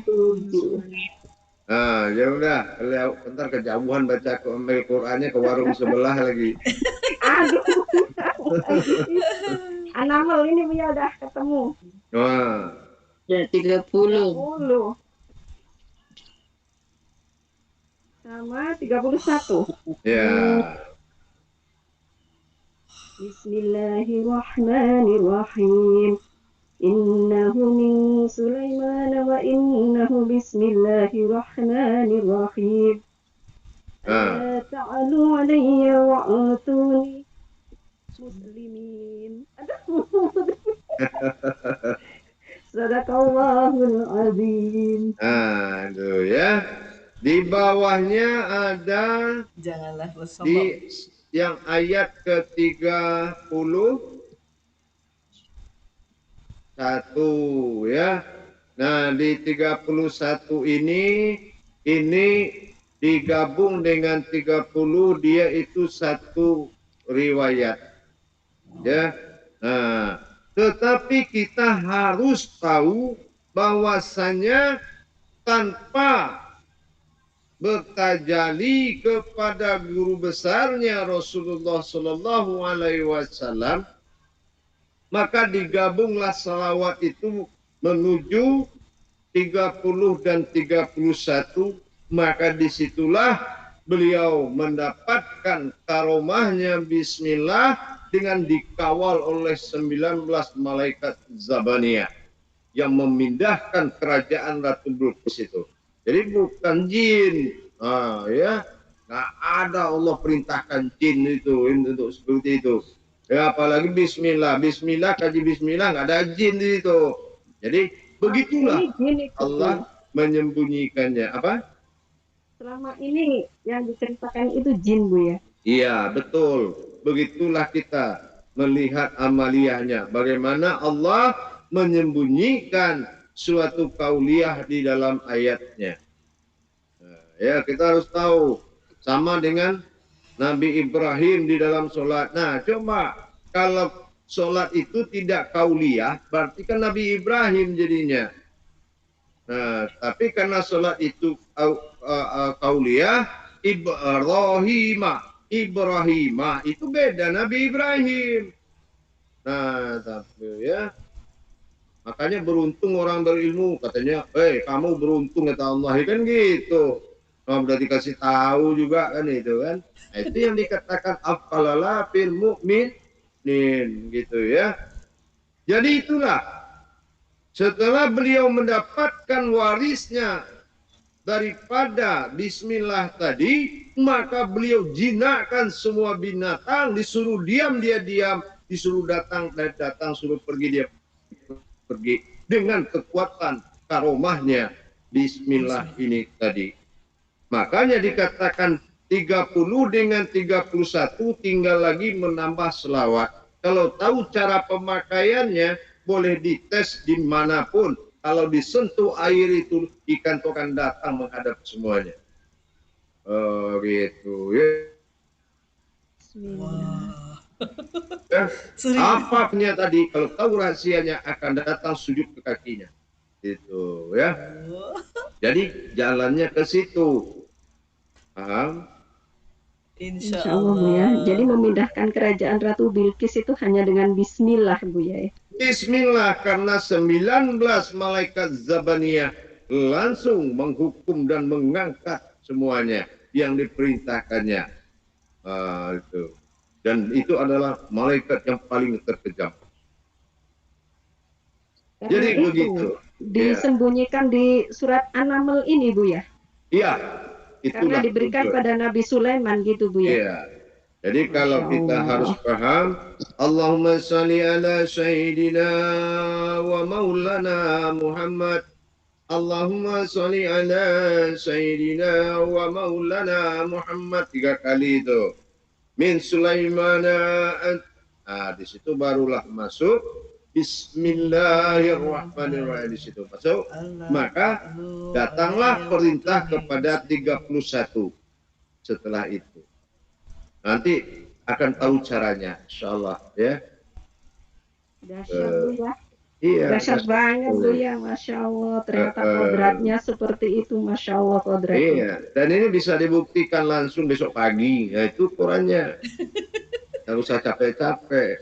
Tujuh. Nah, ya udah, kalau ntar kejauhan baca ke ambil Qurannya ke warung sebelah lagi. Aduh. An-Naml ini Buya udah ketemu. Wah. Ya 30. 30 sama 31. Ya. Bismillahirrahmanirrahim. Innahu min Sulaiman wa innahu bismillahirrahmanirrahim. La ta'alu alayya wa atuni muslimin. Sadaqallahul azim. Aduh ya. Di bawahnya ada Janganlah di bersombong. yang ayat ke-31 ya. Nah, di 31 ini digabung dengan 30, dia itu satu riwayat. Ya. Nah, tetapi kita harus tahu bahwasanya tanpa bertajali kepada guru besarnya Rasulullah Sallallahu Alaihi Wasallam, maka digabunglah salawat itu menuju 30 dan 31, maka disitulah beliau mendapatkan karomahnya Bismillah dengan dikawal oleh 19 malaikat Zabaniyah yang memindahkan kerajaan Ratu Bilqis itu. Jadi bukan jin, ya, nggak ada Allah perintahkan jin itu untuk seperti itu. Ya, apalagi Bismillah, Bismillah, kaji Bismillah, nggak ada jin di situ. Jadi begitulah Allah menyembunyikannya. Apa? Selama ini yang diceritakan itu jin, Bu ya? Iya, betul. Begitulah kita melihat amaliyahnya. Bagaimana Allah menyembunyikan suatu kauliyah di dalam ayatnya. Nah, ya, kita harus tahu. Sama dengan Nabi Ibrahim di dalam sholat. Nah, coba kalau sholat itu tidak kauliyah, berarti kan Nabi Ibrahim jadinya. Nah, tapi karena sholat itu kauliyah, Ibrahimah itu beda Nabi Ibrahim. Nah, tapi ya, makanya beruntung orang berilmu, katanya, kamu beruntung kata Allah, kan gitu. Nah, udah dikasih tahu juga kan itu kan. Nah, itu yang dikatakan afalala fil mu'minin gitu ya. Jadi itulah setelah beliau mendapatkan warisnya daripada Bismillah tadi, maka beliau jinakkan semua binatang, disuruh diam dia diam, disuruh datang suruh pergi dia pergi, dengan kekuatan karomahnya Bismillah ini tadi. Makanya dikatakan 30 dengan 31 tinggal lagi menambah selawat. Kalau tahu cara pemakaiannya, boleh dites dimanapun. Kalau disentuh air itu, ikan itu akan datang menghadap semuanya. Gitu ya. Wah. Ya, apa punya tadi, kalau tahu rahasianya akan datang sujud ke kakinya. Gitu ya. Jadi jalannya ke situ. Paham? Insya Insya Allah, Bu ya. Jadi memindahkan kerajaan Ratu Bilqis itu hanya dengan Bismillah, Bu ya. Bismillah, karena 19 malaikat Zabaniyah langsung menghukum dan mengangkat semuanya yang diperintahkannya. Itu. Dan itu adalah malaikat yang paling terkejam. Karena Jadi itu begitu. disembunyikan di surat An-Naml ini, Bu ya. Iya. Karena diberikan betul. pada Nabi Sulaiman gitu, Bu ya. Iya. Jadi kalau Masya kita Allah. harus paham, Allahumma salli ala sayyidina wa maulana Muhammad. Allahumma salli ala sayyidina wa maulana Muhammad 3 kali itu. Min Sulaimana. Nah, di situ barulah masuk Bismillahirrahmanirrahim, di situ masuk. Maka datanglah perintah kepada 31 setelah itu. Nanti akan tahu caranya, insyaallah ya. Dahsyat, Bu ya. Iya. Dahsyat banget, Bu ya. Masya Allah. Ternyata kodratnya seperti itu. Masya Allah kodratnya. Iya. Dan ini bisa dibuktikan langsung besok pagi. Ya, itu Qurannya. Nggak usah capek-capek.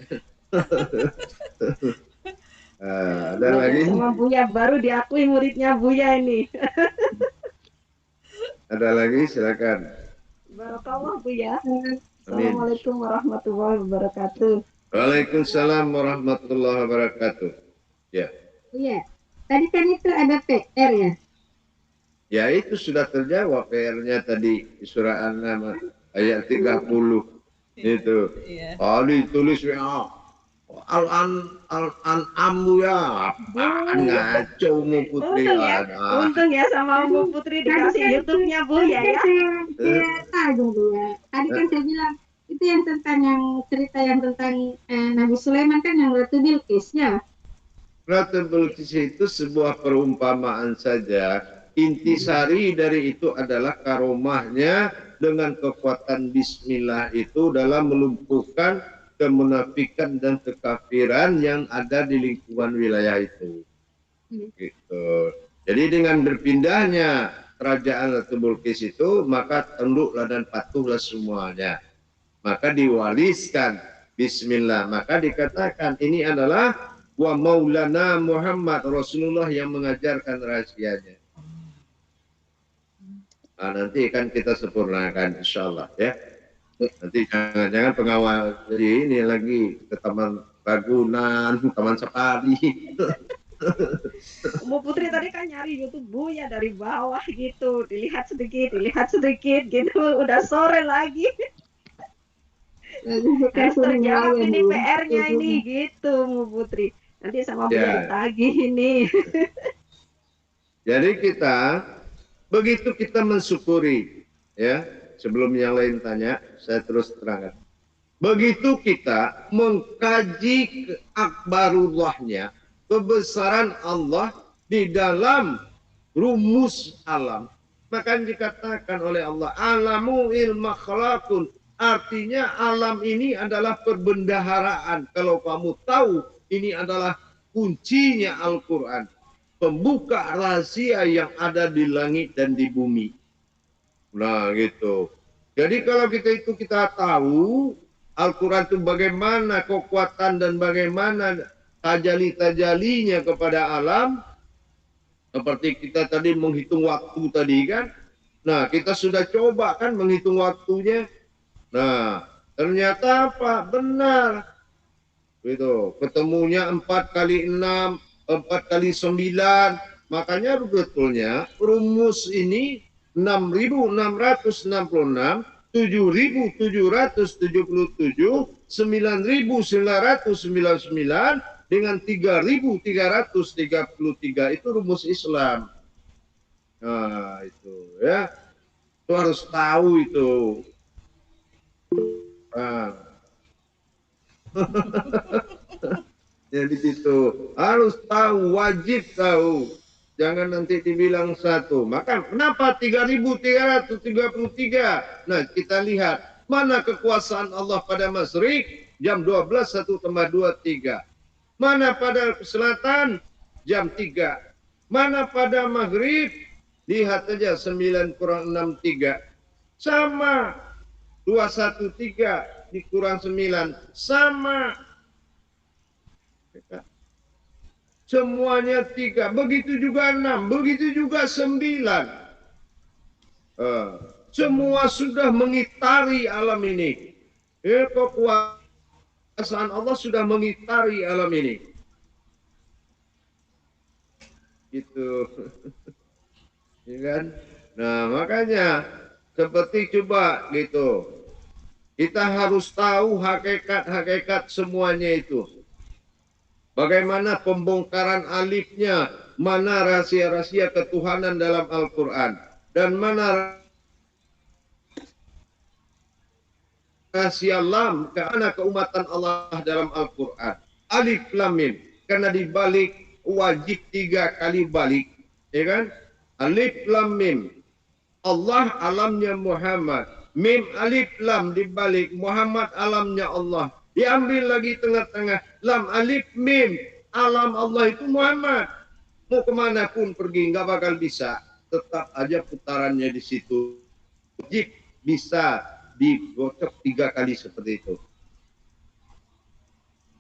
Ada lagi? Sama Buya, baru diakui muridnya Buya ini. Ada lagi? Silakan. Barakallah Buya. Amin. Assalamualaikum warahmatullahi wabarakatuh. Waalaikumsalam warahmatullahi wabarakatuh. Ya. Iya. Tadi kan itu ada PR ya. Ya itu sudah terjawab PR-nya tadi di surah An-Naml ayat 30. Itu. Iya. Tadi tulis ya. Al-An'am ya. Apaan ngaco mu Putri. Untung ya sama Bu Putri dikasih YouTube-nya Buya ya. Saya tahu ya. Tadi kan saya bilang itu yang tentang yang cerita yang tentang Nabi Sulaiman kan yang Ratu Bilqis ya. Ratu Bilqis itu sebuah perumpamaan saja. Intisari dari itu adalah karomahnya dengan kekuatan bismillah itu dalam melumpuhkan kemunafikan dan kekafiran yang ada di lingkungan wilayah itu. Gitu. Jadi dengan berpindahnya kerajaan Ratu Bilqis itu, maka tunduklah dan patuhlah semuanya. Maka diwariskan bismillah. Maka dikatakan ini adalah wa maulana Muhammad, Rasulullah yang mengajarkan rahasianya. Nah, nanti kan kita sempurnakan insyaallah ya. Nanti jangan-jangan pengawal jadi ini lagi ke Taman Ragunan, Taman Safari. Bu Putri tadi kan nyari YouTube Buya dari bawah gitu, dilihat sedikit gitu, udah sore lagi. Harus terjawab ini PR-nya ini gitu, Bu Putri. Nanti sama Buya tagih ini. Jadi kita begitu kita mensyukuri ya. Sebelum yang lain tanya, saya terus terangkan. Begitu kita mengkaji akbarullahnya, kebesaran Allah di dalam rumus alam, maka dikatakan oleh Allah, alamu ilma khalaqun. Artinya alam ini adalah perbendaharaan. Kalau kamu tahu, ini adalah kuncinya Al-Quran. Pembuka rahasia yang ada di langit dan di bumi. Nah gitu. Jadi kalau kita tahu Al-Quran itu bagaimana kekuatan dan bagaimana tajali-tajalinya kepada alam. Seperti kita tadi menghitung waktu tadi kan. Nah kita sudah coba kan menghitung waktunya. Nah ternyata apa? Benar. Gitu. Ketemunya 4 kali 6, 4 kali 9. Makanya betulnya rumus ini 6.666, 7.777, 9.999 dengan 3.333 itu rumus Islam. Nah, itu ya. Itu harus tahu itu. Nah. Jadi itu harus tahu, wajib tahu. Jangan nanti dibilang satu. Maka kenapa 3.333? Nah kita lihat mana kekuasaan Allah pada Masyrik jam 12 1 tambah 2 3. Mana pada selatan jam 3. Mana pada Maghrib lihat aja 9 kurang 6 3. Sama 2 1 3 dikurang 9 sama. Semuanya 3, begitu juga 6, begitu juga 9. Semua sudah mengitari alam ini. Kekuasaan Allah sudah mengitari alam ini. Gitu. Ya kan? Nah makanya seperti coba gitu. Kita harus tahu hakikat-hakikat semuanya itu. Bagaimana pembongkaran alifnya, mana rahasia-rahasia ketuhanan dalam Al-Quran, dan mana rahasia lam, karena keumatan Allah dalam Al-Quran. Alif lam mim, karena dibalik wajib 3 kali balik, ya kan? Alif lam mim, Allah alamnya Muhammad, mim alif lam dibalik Muhammad alamnya Allah. Diambil lagi tengah-tengah. Lam alif mim. Alam Allah itu Muhammad. Mau kemana pun pergi. Nggak bakal bisa. Tetap aja putarannya di situ. Wajib bisa digocok 3 kali seperti itu.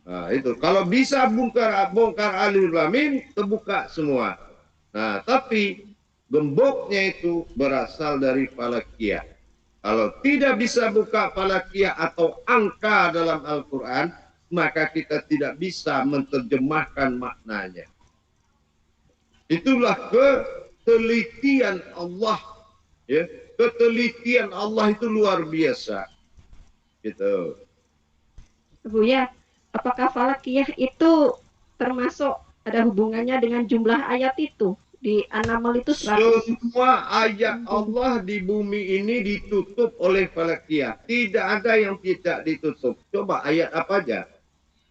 Nah, itu kalau bisa bongkar alif lam mim, terbuka semua. Nah, tapi gemboknya itu berasal dari falakiyah. Kalau tidak bisa buka falakiyah atau angka dalam Al-Quran, maka kita tidak bisa menerjemahkan maknanya. Itulah ketelitian Allah. Ya, ketelitian Allah itu luar biasa. Gitu. Buya, apakah falakiyah itu termasuk ada hubungannya dengan jumlah ayat itu? Di An-Naml itu 100. Semua ayat Allah di bumi ini ditutup oleh falakiyah. Tidak ada yang tidak ditutup. Coba ayat apa aja?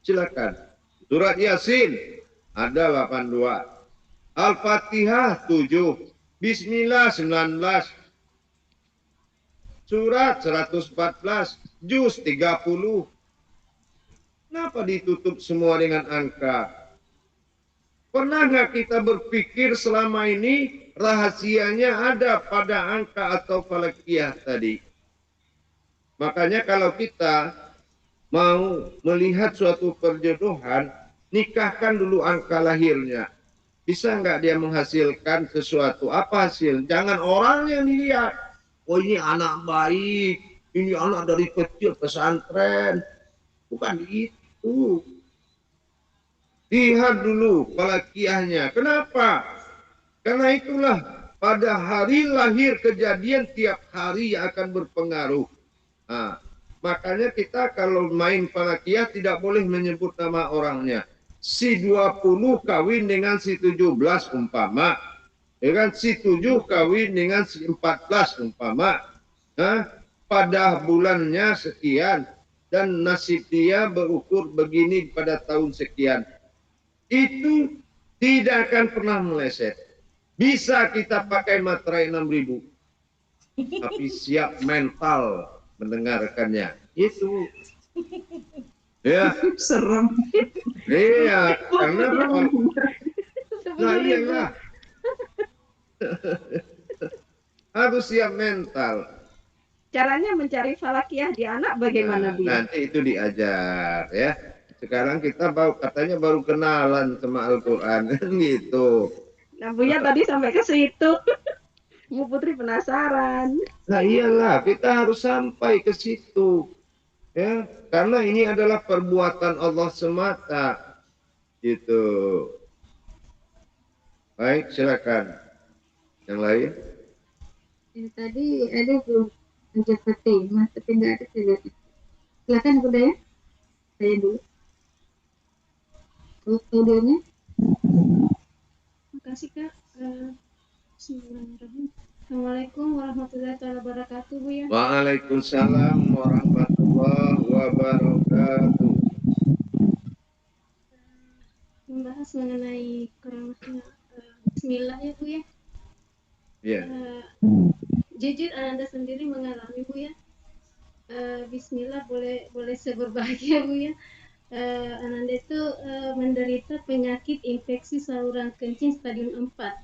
Silakan. Surat Yasin ada 82. Al-Fatihah 7. Bismillah 19. Surat 114. Juz 30. Kenapa ditutup semua dengan angka? Pernah nggak kita berpikir selama ini rahasianya ada pada angka atau falakiyah tadi? Makanya kalau kita mau melihat suatu perjodohan, nikahkan dulu angka lahirnya. Bisa nggak dia menghasilkan sesuatu? Apa hasil? Jangan orang yang dilihat. Oh ini anak baik, ini anak dari kecil pesantren. Bukan itu. Lihat dulu falakiyahnya. Kenapa? Karena itulah pada hari lahir kejadian tiap hari yang akan berpengaruh. Nah, makanya kita kalau main falakiyah tidak boleh menyebut nama orangnya. Si 20 kawin dengan si 17 umpama. Ya kan? Si 7 kawin dengan si 14 umpama. Nah, pada bulannya sekian. Dan nasib dia berukur begini pada tahun sekian. Itu tidak akan pernah meleset. Bisa kita pakai materai 6.000. Tapi siap mental mendengarkannya. Itu. Ya. Serem. Iya, karena nah iyalah. Harus siap mental. Caranya mencari falakiyah di anak bagaimana, Bu? Nanti itu diajar ya. Sekarang kita katanya baru kenalan sama Al-Quran gitu. Nah, Buya tadi sampai ke situ. Bu Putri penasaran. Nah iyalah, kita harus sampai ke situ. Ya, karena ini adalah perbuatan Allah semata. Gitu. Baik, silakan. Yang lain? Yang tadi ada belum angkat peti, mas tapi nggak ada saya lihat. Silakan Bunda ya. Saya dulu. Audionya. Makasih Kak. Bismillahirrahmanirrahim. Assalamualaikum warahmatullahi wabarakatuh, Bu ya. Waalaikumsalam warahmatullahi wabarakatuh. Membahas mengenai keramahnya Bismillah ya Bu ya. Iya. Jujur Anda sendiri mengalami Bu ya. Bismillah boleh saya berbahagia Bu ya. Ananda itu menderita penyakit infeksi saluran kencing stadium 4.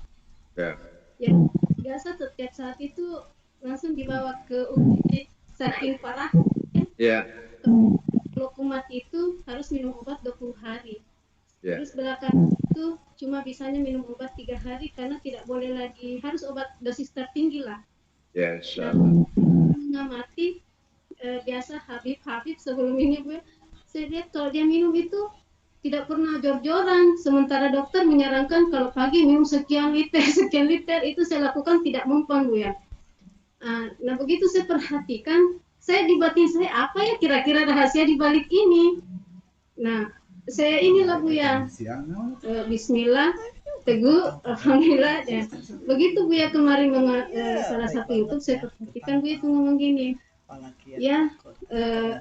Ya. Ya, biasa setiap saat itu langsung dibawa ke UGD saking parah. Ya. Kalau kumat itu harus minum obat 20 hari. Ya. Terus belakangan itu cuma bisanya minum obat 3 hari karena tidak boleh lagi, harus obat dosis tertinggi lah. Ya, insyaallah. Mengamati biasa Habib sebelum ini Bu, saya lihat kalau dia minum itu tidak pernah jor-joran, sementara dokter menyarankan kalau pagi minum sekian liter itu saya lakukan tidak mempan Bu ya. Nah begitu saya perhatikan, saya di batin saya apa ya kira-kira rahasia di balik ini. Nah saya inilah Bu ya, Bismillah, teguh, Alhamdulillah. Ya. Begitu Bu ya kemarin salah satu YouTube saya perhatikan Bu ya itu ngomong gini. Ya,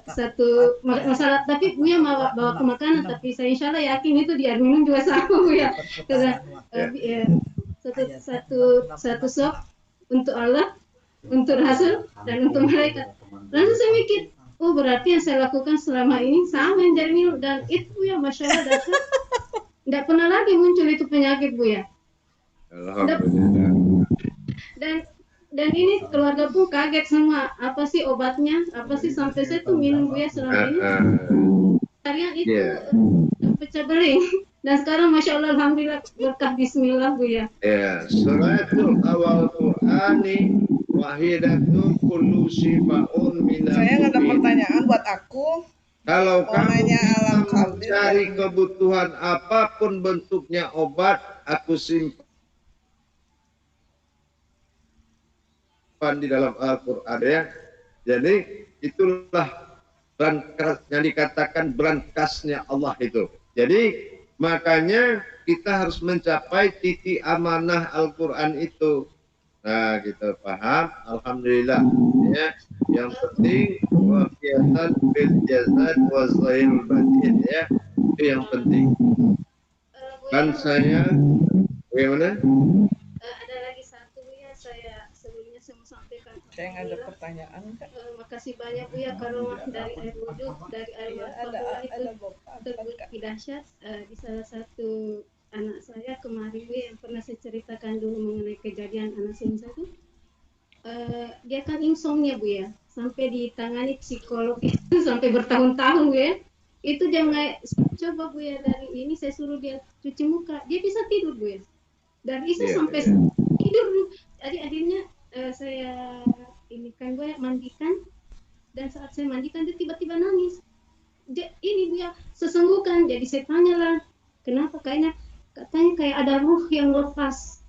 satu masalah, tapi Bu ya bawa ke makanan, tapi saya insya Allah yakin itu di air minum juga sama Bu ya. Karena satu sop untuk Allah, untuk Rasul, dan untuk malaikat. Langsung saya mikir, oh berarti yang saya lakukan selama ini sama yang dari minum, dan itu Bu ya, Masya Allah dasar, tidak pernah lagi muncul itu penyakit Bu ya. Alhamdulillah. Dan ini keluarga pun kaget semua, apa sih obatnya, apa sih sampai saya tuh minum Bu ya selama ini. Tarian itu Ya. pecah beling. Dan sekarang Masya Allah, Alhamdulillah, berkah Bismillah Bu ya. Ya, suratul awal Qur'ani wahidatu kullu sifaun minal Saya nggak ada mu'min. pertanyaan buat aku. Kalau Mau kamu nanya bisa alam khabir mencari dari- kebutuhan apapun bentuknya obat, aku simpan di dalam Al-Quran ya. Jadi itulah berangkas yang dikatakan berangkasnya Allah itu. Jadi makanya kita harus mencapai titik amanah Al-Quran itu. Nah, kita paham. Alhamdulillah. Ya, yang penting wafiatan bil jasad wa zahirul batin ya. Itu yang penting. Kan saya bagaimana? Ada lagi satu Bu ya, sebelumnya saya mau sampaikan. Saya nggak ada pertanyaan, Kak. Makasih banyak Bu ya, karena dari air wudhu, dari air Ada itu Bapak. terbukti dahsyat. Di salah satu anak saya kemarin Bu yang pernah saya ceritakan dulu mengenai kejadian anak saya itu, dia kan insomnia Bu ya, sampai ditangani psikolog itu sampai bertahun-tahun Bu ya. Itu dia coba Bu ya, dari ini saya suruh dia cuci muka, dia bisa tidur Bu ya. Dan itu sampai tidur Bu. Jadi akhirnya saya ini kan Bu ya, mandikan, dan saat saya mandikan dia tiba-tiba nangis. Ini Bu ya, sesenggukan. Jadi saya tanyalah, kenapa? Katanya kayak ada ruh yang lepas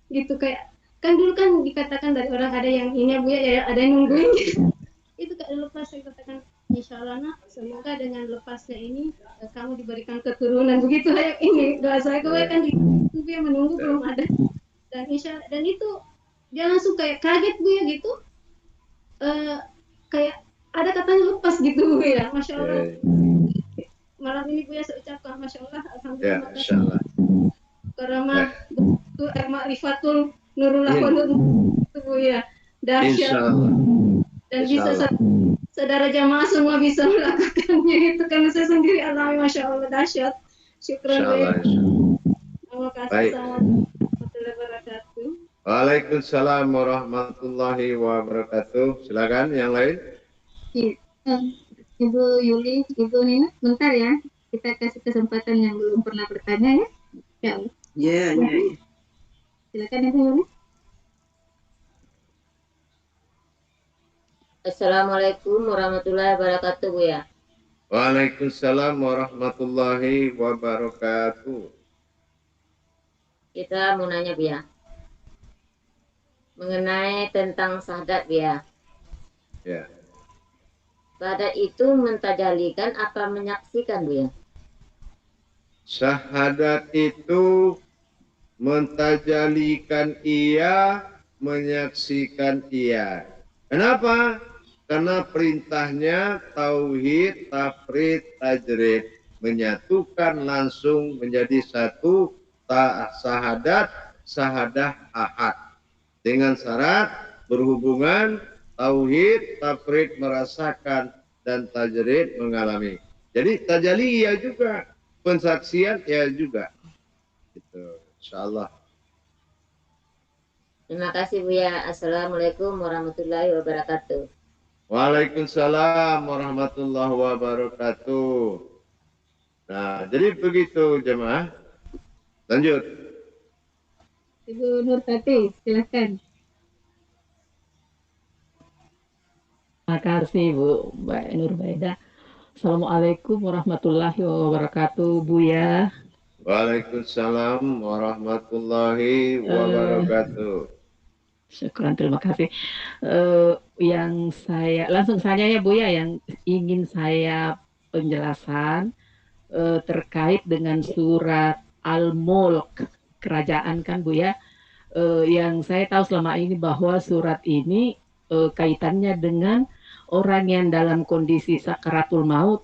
gitu, kayak kan dulu kan dikatakan dari orang ada yang ini Bu ya, ada yang nungguin gitu. Itu kayak lepas. Saya katakan, insya Allah nak, semoga dengan lepasnya ini kamu diberikan keturunan. Begitu ya, ini doa saya kebanyakan dia menunggu belum ada. Dan dan itu dia langsung kayak kaget Bu ya gitu, kayak ada katanya lepas gitu Bu ya. Masya Allah. Malam ini Bu ya saya ucapkan Masya Allah, Alhamdulillah. Ya, insyaallah. Karena itu ma'rifatul nurullah wa nurullah Bu ya. Dahsyat. Insyaallah. Dan bisa saudara jamaah semua bisa melakukannya itu, karena saya sendiri alami. Masya Allah, dahsyat. Syukran Bu ya. Terima kasih. Baik. Assalamualaikum warahmatullahi wabarakatuh. Waalaikumsalam warahmatullahi wabarakatuh. Silakan yang lain. Ibu Yuli, Ibu Nina, bentar ya. Kita kasih kesempatan yang belum pernah bertanya ya. Ya, Ya, ya. silakan Ibu Yuli. Assalamualaikum warahmatullahi wabarakatuh Bu ya. Waalaikumsalam warahmatullahi wabarakatuh. Kita mau nanya Bu ya, mengenai tentang syahadat Bu ya. Ya. Syahadat itu mentajalikan apa menyaksikan Bu ya? Syahadat itu mentajalikan ia, menyaksikan ia. Kenapa? Karena perintahnya tauhid, tafrid, tajrid, menyatukan langsung menjadi satu sahadah ahad. Dengan syarat berhubungan tauhid, tafrid merasakan, dan tajrid mengalami. Jadi tajali ya juga, pensaksian ya juga. Gitu, insyaallah. Terima kasih Bu ya. Assalamualaikum warahmatullahi wabarakatuh. Waalaikumsalam warahmatullahi wabarakatuh. Nah, jadi begitu jemaah. Lanjut. Ibu Nur Tati, silakan. Terima kasih Bu Mbak Nur Baida. Assalamualaikum warahmatullahi wabarakatuh Bu ya. Waalaikumsalam warahmatullahi wabarakatuh. Syukuran, terima kasih. Yang saya langsung saja ya Bu ya, yang ingin saya penjelasan terkait dengan surat Al-Mulk, kerajaan kan Bu ya. Yang saya tahu selama ini bahwa surat ini kaitannya dengan orang yang dalam kondisi sakaratul maut,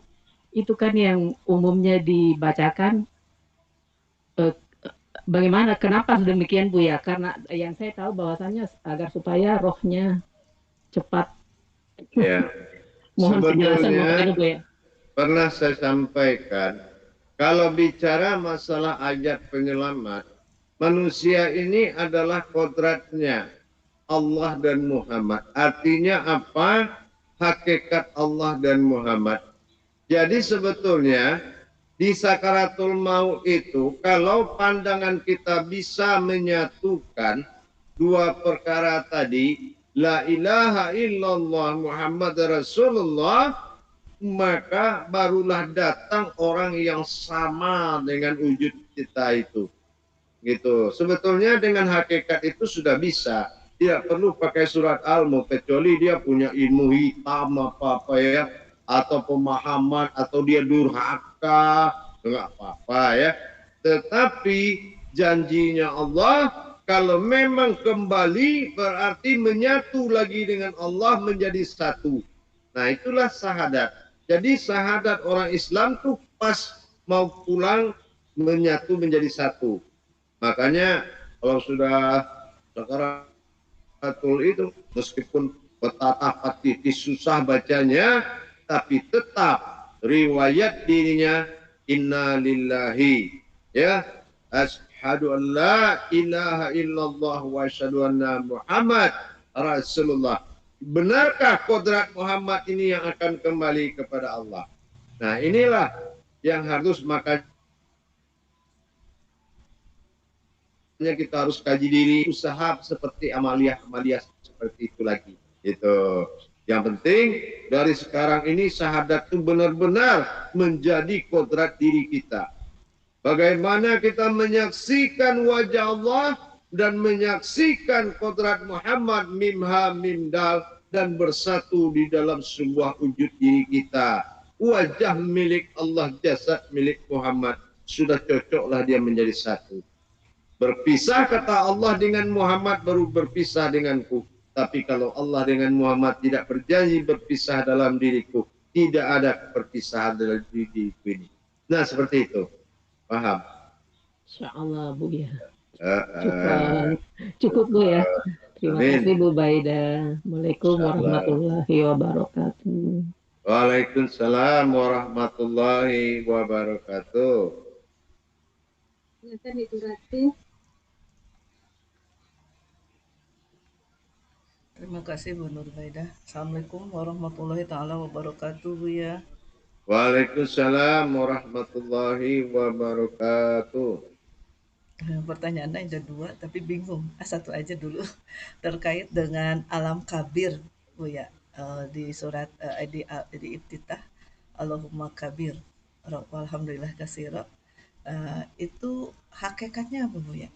itu kan yang umumnya dibacakan. Bagaimana, kenapa demikian Bu ya? Karena yang saya tahu bahwasannya agar supaya rohnya cepat. Ya. Mohon penjelasan Sebetulnya Bu ya. pernah saya sampaikan, kalau bicara masalah ayat penyelamat, manusia ini adalah kodratnya Allah dan Muhammad. Artinya apa? Hakikat Allah dan Muhammad. Jadi sebetulnya di sakaratul maut itu kalau pandangan kita bisa menyatukan dua perkara tadi, la ilaha illallah Muhammad Rasulullah, maka barulah datang orang yang sama dengan wujud kita itu. Gitu. Sebetulnya dengan hakikat itu sudah bisa. Tidak perlu pakai surat Al-Mulk kecuali dia punya ilmu hitam apa-apa ya, atau pemahaman, atau dia durhaka, enggak apa-apa ya. Tetapi janjinya Allah kalau memang kembali berarti menyatu lagi dengan Allah menjadi satu. Nah, itulah syahadat. Jadi syahadat orang Islam tuh pas mau pulang menyatu menjadi satu. Makanya kalau sudah sakaratul itu meskipun betapa titis susah bacanya, tapi tetap riwayat dirinya inna lillahi ya, asyhadu an la ilaha illallah wa asyhadu anna Muhammad Rasulullah. Benarkah kodrat Muhammad ini yang akan kembali kepada Allah? Nah, inilah yang harus makanya kita harus kaji diri, usaha seperti amalia-amalia seperti itu lagi. Itu. Yang penting dari sekarang ini syahadat itu benar-benar menjadi kodrat diri kita. Bagaimana kita menyaksikan wajah Allah dan menyaksikan kodrat Muhammad mimha mimdal dan bersatu di dalam sebuah wujud diri kita. Wajah milik Allah, jasad milik Muhammad. Sudah cocoklah dia menjadi satu. Berpisah kata Allah dengan Muhammad baru berpisah denganku. Tapi kalau Allah dengan Muhammad tidak berjanji berpisah dalam diriku, tidak ada perpisahan dalam diriku ini. Nah, seperti itu. Paham? Insyaallah Bu ya. Cukup Bu ya. Terima kasih Bu Baida. Assalamualaikum warahmatullahi wabarakatuh. Waalaikumsalam warahmatullahi wabarakatuh. Silakan Ibu Ratih. Terima kasih Bu Nurbaida. Assalamualaikum warahmatullahi taala wabarakatuh Bu ya. Waalaikumsalam warahmatullahi wabarakatuh. Pertanyaannya ada dua tapi bingung. Satu aja dulu terkait dengan alam kabir Bu ya. Di surat di Iftitah Allahumma kabir walhamdulillah katsira. Itu hakikatnya apa Bu ya?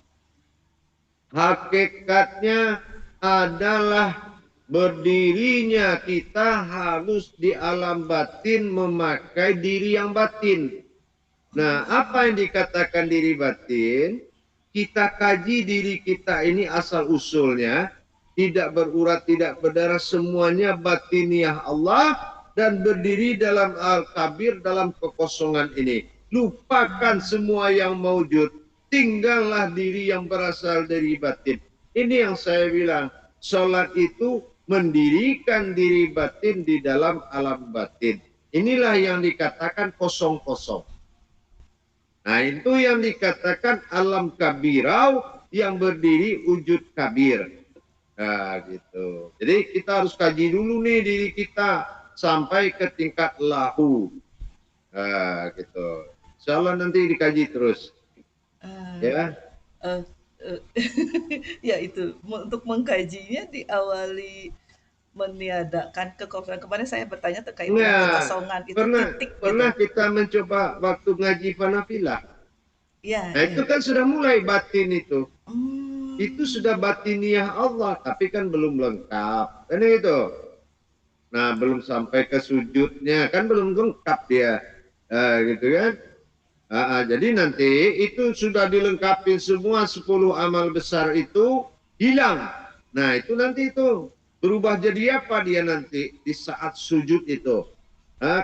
Hakikatnya adalah berdirinya kita harus di alam batin memakai diri yang batin. Nah, apa yang dikatakan diri batin? Kita kaji diri kita ini asal usulnya, tidak berurat, tidak berdarah, semuanya batiniah Allah dan berdiri dalam al-kabir, dalam kekosongan ini. Lupakan semua yang maujud, tinggallah diri yang berasal dari batin. Ini yang saya bilang, sholat itu mendirikan diri batin di dalam alam batin. Inilah yang dikatakan kosong-kosong. Nah, itu yang dikatakan alam kabirau yang berdiri wujud kabir. Nah, gitu. Jadi kita harus kaji dulu nih diri kita sampai ke tingkat lahu. Nah, gitu. Insyaallah nanti dikaji terus. Ya. Ya itu untuk mengkajinya diawali meniadakan kekosongan. Kemarin saya bertanya terkait dengan kekosongan itu titik. Pernah kita mencoba waktu ngaji fanafilah. Ya. Nah, itu kan sudah mulai batin itu. Itu sudah batiniah Allah, tapi kan belum lengkap. Kan itu. Nah, belum sampai ke sujudnya, kan belum lengkap dia. Gitu kan. Jadi nanti itu sudah dilengkapi semua 10 amal besar itu hilang. Nah, itu nanti itu berubah jadi apa dia nanti di saat sujud itu.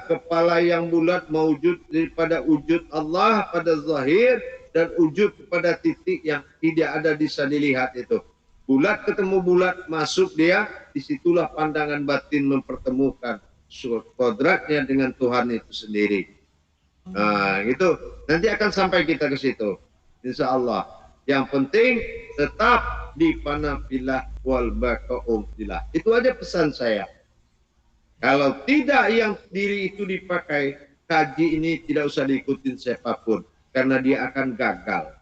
Kepala yang bulat mewujud daripada wujud Allah pada zahir dan wujud pada titik yang tidak ada bisa dilihat itu. Bulat ketemu bulat masuk dia, disitulah pandangan batin mempertemukan kodratnya dengan Tuhan itu sendiri. Nah, itu nanti akan sampai kita ke situ, insya Allah. Yang penting tetap di panafilah wal baqa'umillah. Itu aja pesan saya. Kalau tidak yang diri itu dipakai, kaji ini tidak usah diikutin siapapun karena dia akan gagal.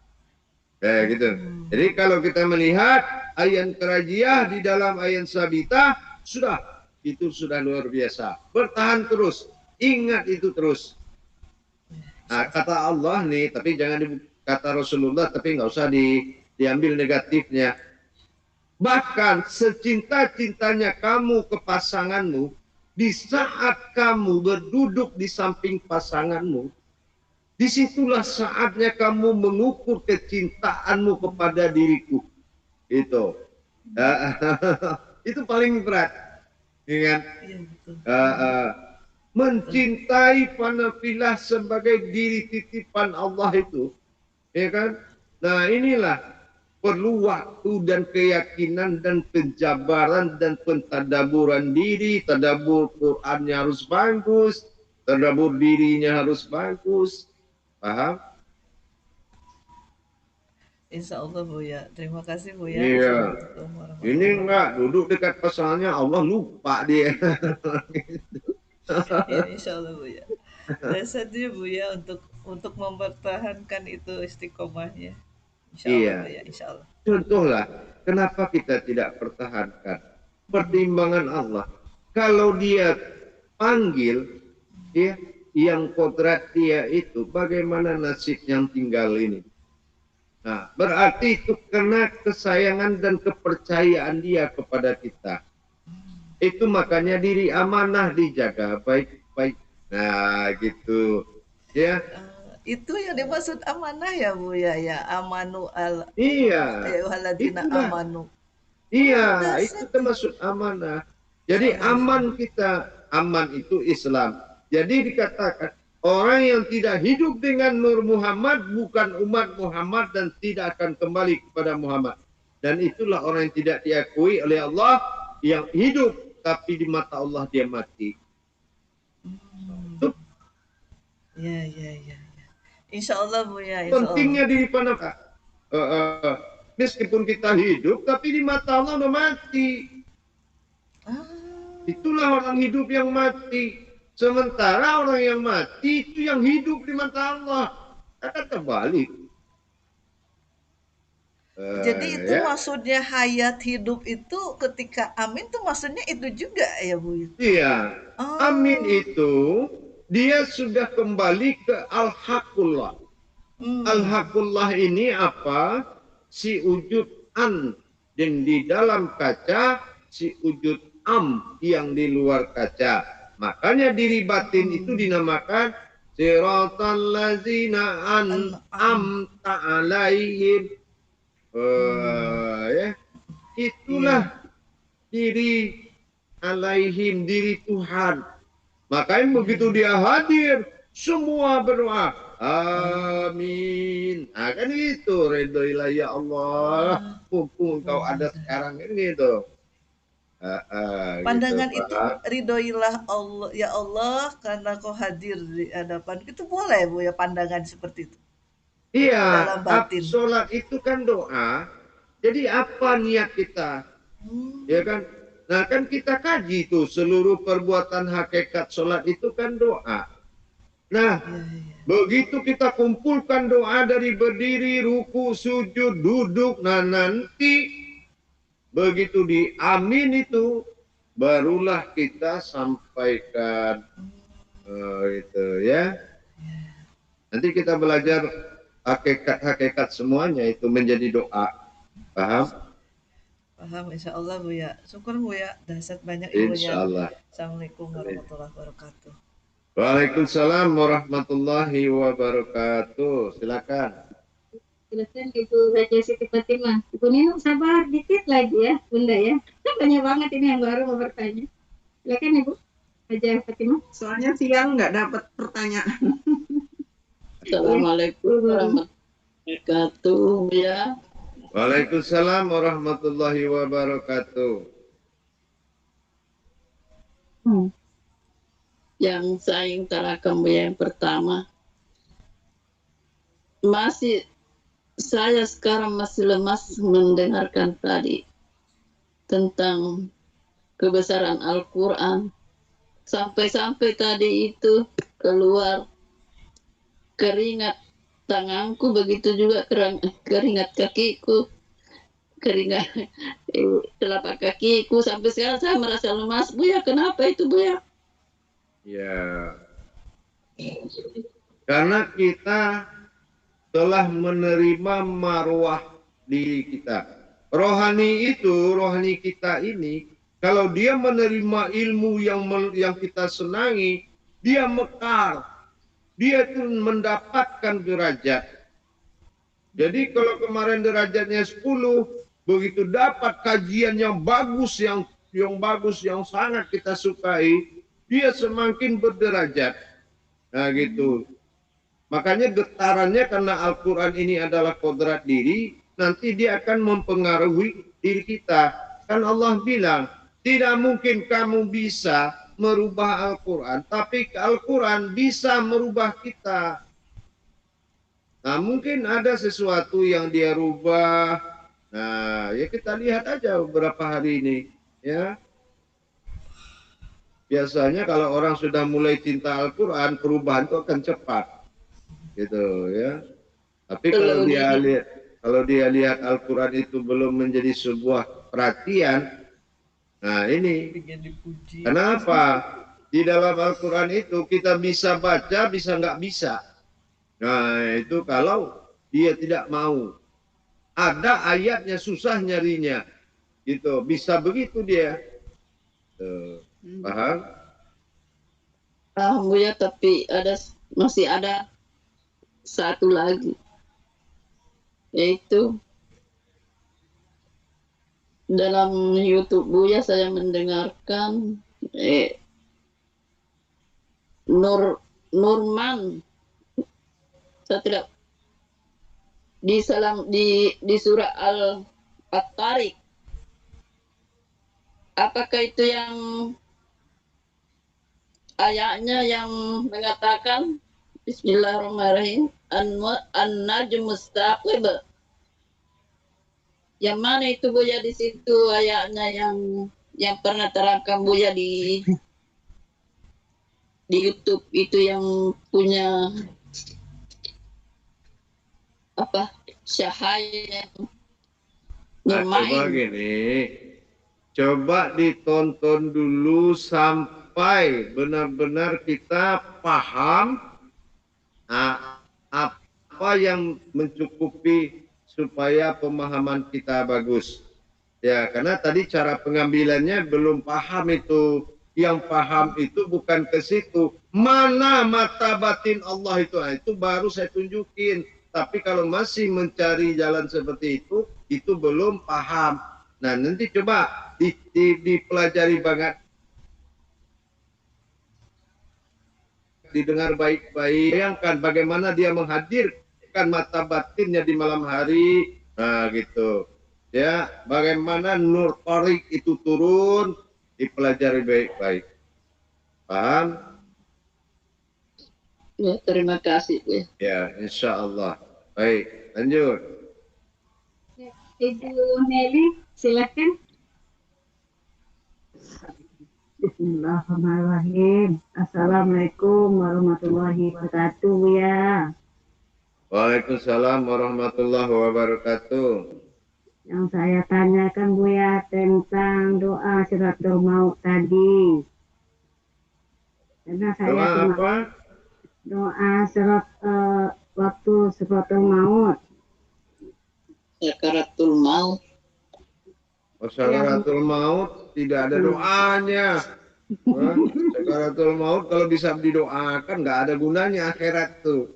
Kayak gitu. Jadi kalau kita melihat ayat kerajiah di dalam ayat sabitah, itu sudah luar biasa. Bertahan terus, ingat itu terus. Nah, kata Allah nih, tapi jangan kata Rasulullah, tapi nggak usah diambil negatifnya. Bahkan secinta-cintanya kamu ke pasanganmu, di saat kamu berduduk di samping pasanganmu, disitulah saatnya kamu mengukur kecintaanmu kepada diriku. Itu. Itu paling berat. Ingat. Mencintai panafilah sebagai diri titipan Allah itu. Ya kan? Nah inilah perlu waktu dan keyakinan dan penjabaran dan pentadaburan diri. Tadabur Qur'annya harus bagus. Tadabur dirinya harus bagus. Paham? Insya Allah Buya. Terima kasih Buya. Iya. Ini enggak duduk dekat pasangannya Allah lupa dia. Ya, insya Allah Buya. Dan satunya Buya untuk mempertahankan itu istiqomahnya. Insya Allah Iya. Buya. Insya Allah. Contohlah, kenapa kita tidak pertahankan pertimbangan Allah? Kalau dia panggil, ya, yang kodrat dia itu, bagaimana nasib yang tinggal ini? Nah, berarti itu karena kesayangan dan kepercayaan dia kepada kita. Itu makanya diri amanah dijaga baik-baik. Nah, gitu. Ya. Itu yang dimaksud amanah ya Buya ya. Amanu al. Iya. Ayyuhalladzina amanu. Iya, itu termasuk amanah. Jadi aman kita, aman itu Islam. Jadi dikatakan orang yang tidak hidup dengan Nur Muhammad bukan umat Muhammad dan tidak akan kembali kepada Muhammad. Dan itulah orang yang tidak diakui oleh Allah yang hidup tapi di mata Allah dia mati. Ya. Insya Allah Buya. Insya Pentingnya Allah. diri panaka. Meskipun kita hidup tapi di mata Allah udah mati. Itulah orang hidup yang mati. Sementara orang yang mati itu yang hidup di mata Allah. Akan terbalik. Jadi itu maksudnya hayat hidup itu ketika amin itu maksudnya itu juga ya Bu? Iya. Amin itu dia sudah kembali ke al-haqullah. Al-haqullah ini apa? Si wujud an yang di dalam kaca, si wujud am yang di luar kaca. Makanya diri batin itu dinamakan siratal ladzina an'amta alaihim. Ya. Itulah diri alaihim, diri Tuhan. Makanya begitu dia hadir, semua berdoa. Amin. Nah, kan itu ridhoilah ya Allah. Mumpung engkau ada sekarang ini tuh. Pandangan gitu, itu ridhoilah Allah ya Allah karena kau hadir di hadapan itu boleh Bu ya pandangan seperti itu. Iya, sholat itu kan doa. Jadi apa niat kita? Ya kan? Nah kan kita kaji tuh seluruh perbuatan hakikat sholat itu kan doa. Nah, begitu kita kumpulkan doa dari berdiri, ruku, sujud, duduk, nah nanti begitu di amin itu barulah kita sampaikan itu ya. Nanti kita belajar hakikat semuanya itu menjadi doa. Paham? Paham insya Allah Bu ya. Syukur Bu ya. Dahsyat banyak Ibu ya. Insya Allah. Assalamualaikum warahmatullahi wabarakatuh. Waalaikumsalam warahmatullahi wabarakatuh. Silakan. Silakan Ibu Haja Siti Fatimah. Ibu Nino sabar dikit lagi ya Bunda ya. Banyak banget ini yang baru mau bertanya. Silakan Ibu Haja Fatimah. Soalnya siang nggak dapat pertanyaan. Assalamualaikum warahmatullahi wabarakatuh ya. Waalaikumsalam warahmatullahi wabarakatuh. Yang saya utarakan yang pertama, saya sekarang masih lemas mendengarkan tadi tentang kebesaran Al-Quran Sampai-sampai tadi itu keluar keringat tanganku, begitu juga keringat kakiku, keringat telapak kakiku. Sampai sekarang saya merasa lemas, Buya. Kenapa itu, Buya? Ya, karena kita telah menerima marwah diri kita. Rohani kita ini, kalau dia menerima ilmu yang kita senangi, dia mekar, dia itu mendapatkan derajat. Jadi kalau kemarin derajatnya 10, begitu dapat kajian yang bagus, yang sangat kita sukai, dia semakin berderajat. Nah gitu. Makanya getarannya, karena Al-Quran ini adalah kodrat diri, nanti dia akan mempengaruhi diri kita. Kan Allah bilang, tidak mungkin kamu bisa merubah Al-Quran, tapi Al-Quran bisa merubah kita. Nah, mungkin ada sesuatu yang dia rubah. Nah, ya kita lihat aja beberapa hari ini, ya. Biasanya kalau orang sudah mulai cinta Al-Quran, perubahan itu akan cepat, gitu ya. Tapi kalau dia lihat Al-Quran itu belum menjadi sebuah perhatian, nah ini kenapa di dalam Al-Quran itu kita bisa baca, bisa nggak bisa. Nah itu kalau dia tidak mau, ada ayatnya susah nyarinya, gitu. Bisa begitu dia. Tuh. Paham? Paham, Buya, tapi masih ada satu lagi, yaitu dalam YouTube Buya saya mendengarkan Nurman, saya tidak di surah Al-Tariq. Apakah itu yang ayatnya yang mengatakan Bismillahirrahmanirrahim An-Najmus Saqib? Yang mana itu, Buya, di situ ayatnya yang pernah terangkan Buya di YouTube itu, yang punya apa, Syahaya Coba gini, coba ditonton dulu sampai benar-benar kita paham apa yang mencukupi supaya pemahaman kita bagus. Ya, karena tadi cara pengambilannya belum paham itu. Yang paham itu bukan ke situ. Mana mata batin Allah itu? Nah, itu baru saya tunjukin. Tapi kalau masih mencari jalan seperti itu belum paham. Nah, nanti coba dipelajari banget. Didengar baik-baik. Bayangkan bagaimana dia menghadirkan mata batinnya di malam hari. Nah, gitu. Ya, bagaimana Nur Tariq itu turun, dipelajari baik-baik. Paham? Ya, terima kasih, Buya. Ya, insya Allah. Baik, lanjut. Ibu Nelly, silakan. Bismillahirrahmanirrahim. Assalamualaikum warahmatullahi wabarakatuh, Buya. Waalaikumsalam warahmatullahi wabarakatuh. Yang saya tanyakan, Buya, tentang doa Siratul Maut tadi. Karena saya Doa apa? Doa waktu Siratul Maut. Sakaratul Maut. Sakaratul Maut tidak ada doanya. Sakaratul Maut kalau bisa didoakan nggak ada gunanya akhirat tuh.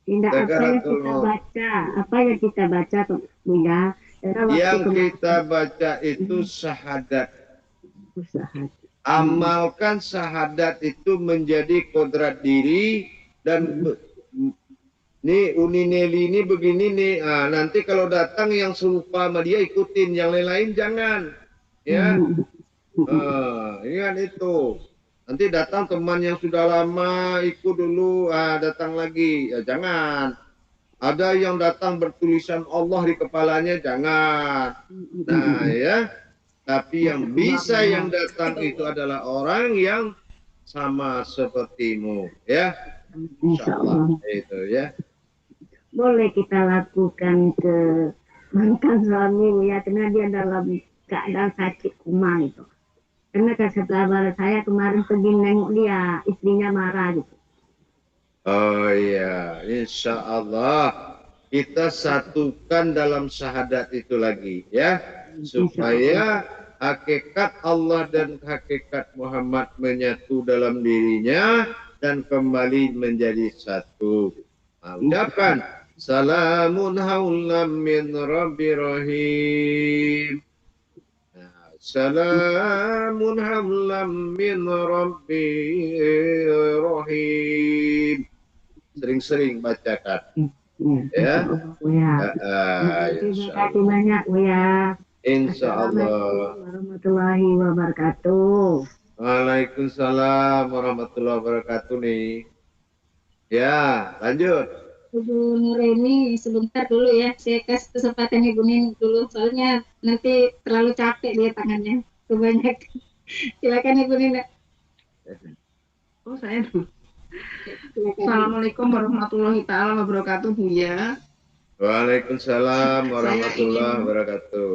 Tidak, apa yang kita baca, Buya? Yang kita baca itu syahadat. Amalkan syahadat itu menjadi kodrat diri. Dan nih Uni Nelly ini begini nih, nanti kalau datang yang serupa sama dia ikutin, yang lain-lain jangan, ya. Ingat itu. Nanti datang teman yang sudah lama ikut dulu, datang lagi, ya jangan. Ada yang datang bertulisan Allah di kepalanya, jangan. Nah ya, tapi yang bisa yang datang itu adalah orang yang sama sepertimu, ya. Insya Allah. Itu ya. Boleh kita lakukan ke mantan suami ya, karena dia dalam keadaan sakit koma itu. Karena saudara saya kemarin pergi nengok dia, istrinya marah gitu. Oh iya, insya Allah kita satukan dalam syahadat itu lagi ya, supaya hakikat Allah dan hakikat Muhammad menyatu dalam dirinya dan kembali menjadi satu. Nah, ucapkan salamun haulam min rabbi rahim. Salamun haulam min rabbi rahim. Sering-sering bacakan. Ya. Terima kasih banyak Buya. Insya Allah. Warahmatullahi wabarakatuh. Waalaikumsalam warahmatullahi wabarakatuh nih. Ya, lanjut. Ibu Nureni sebentar dulu ya, saya kasih kesempatan Ibu Nin dulu, soalnya nanti terlalu capek dia tangannya, kebanyakan. Silakan Ibu Nina. Oh saya dulu. Assalamualaikum warahmatullahi taala wabarakatuh Buya. Waalaikumsalam warahmatullahi wabarakatuh.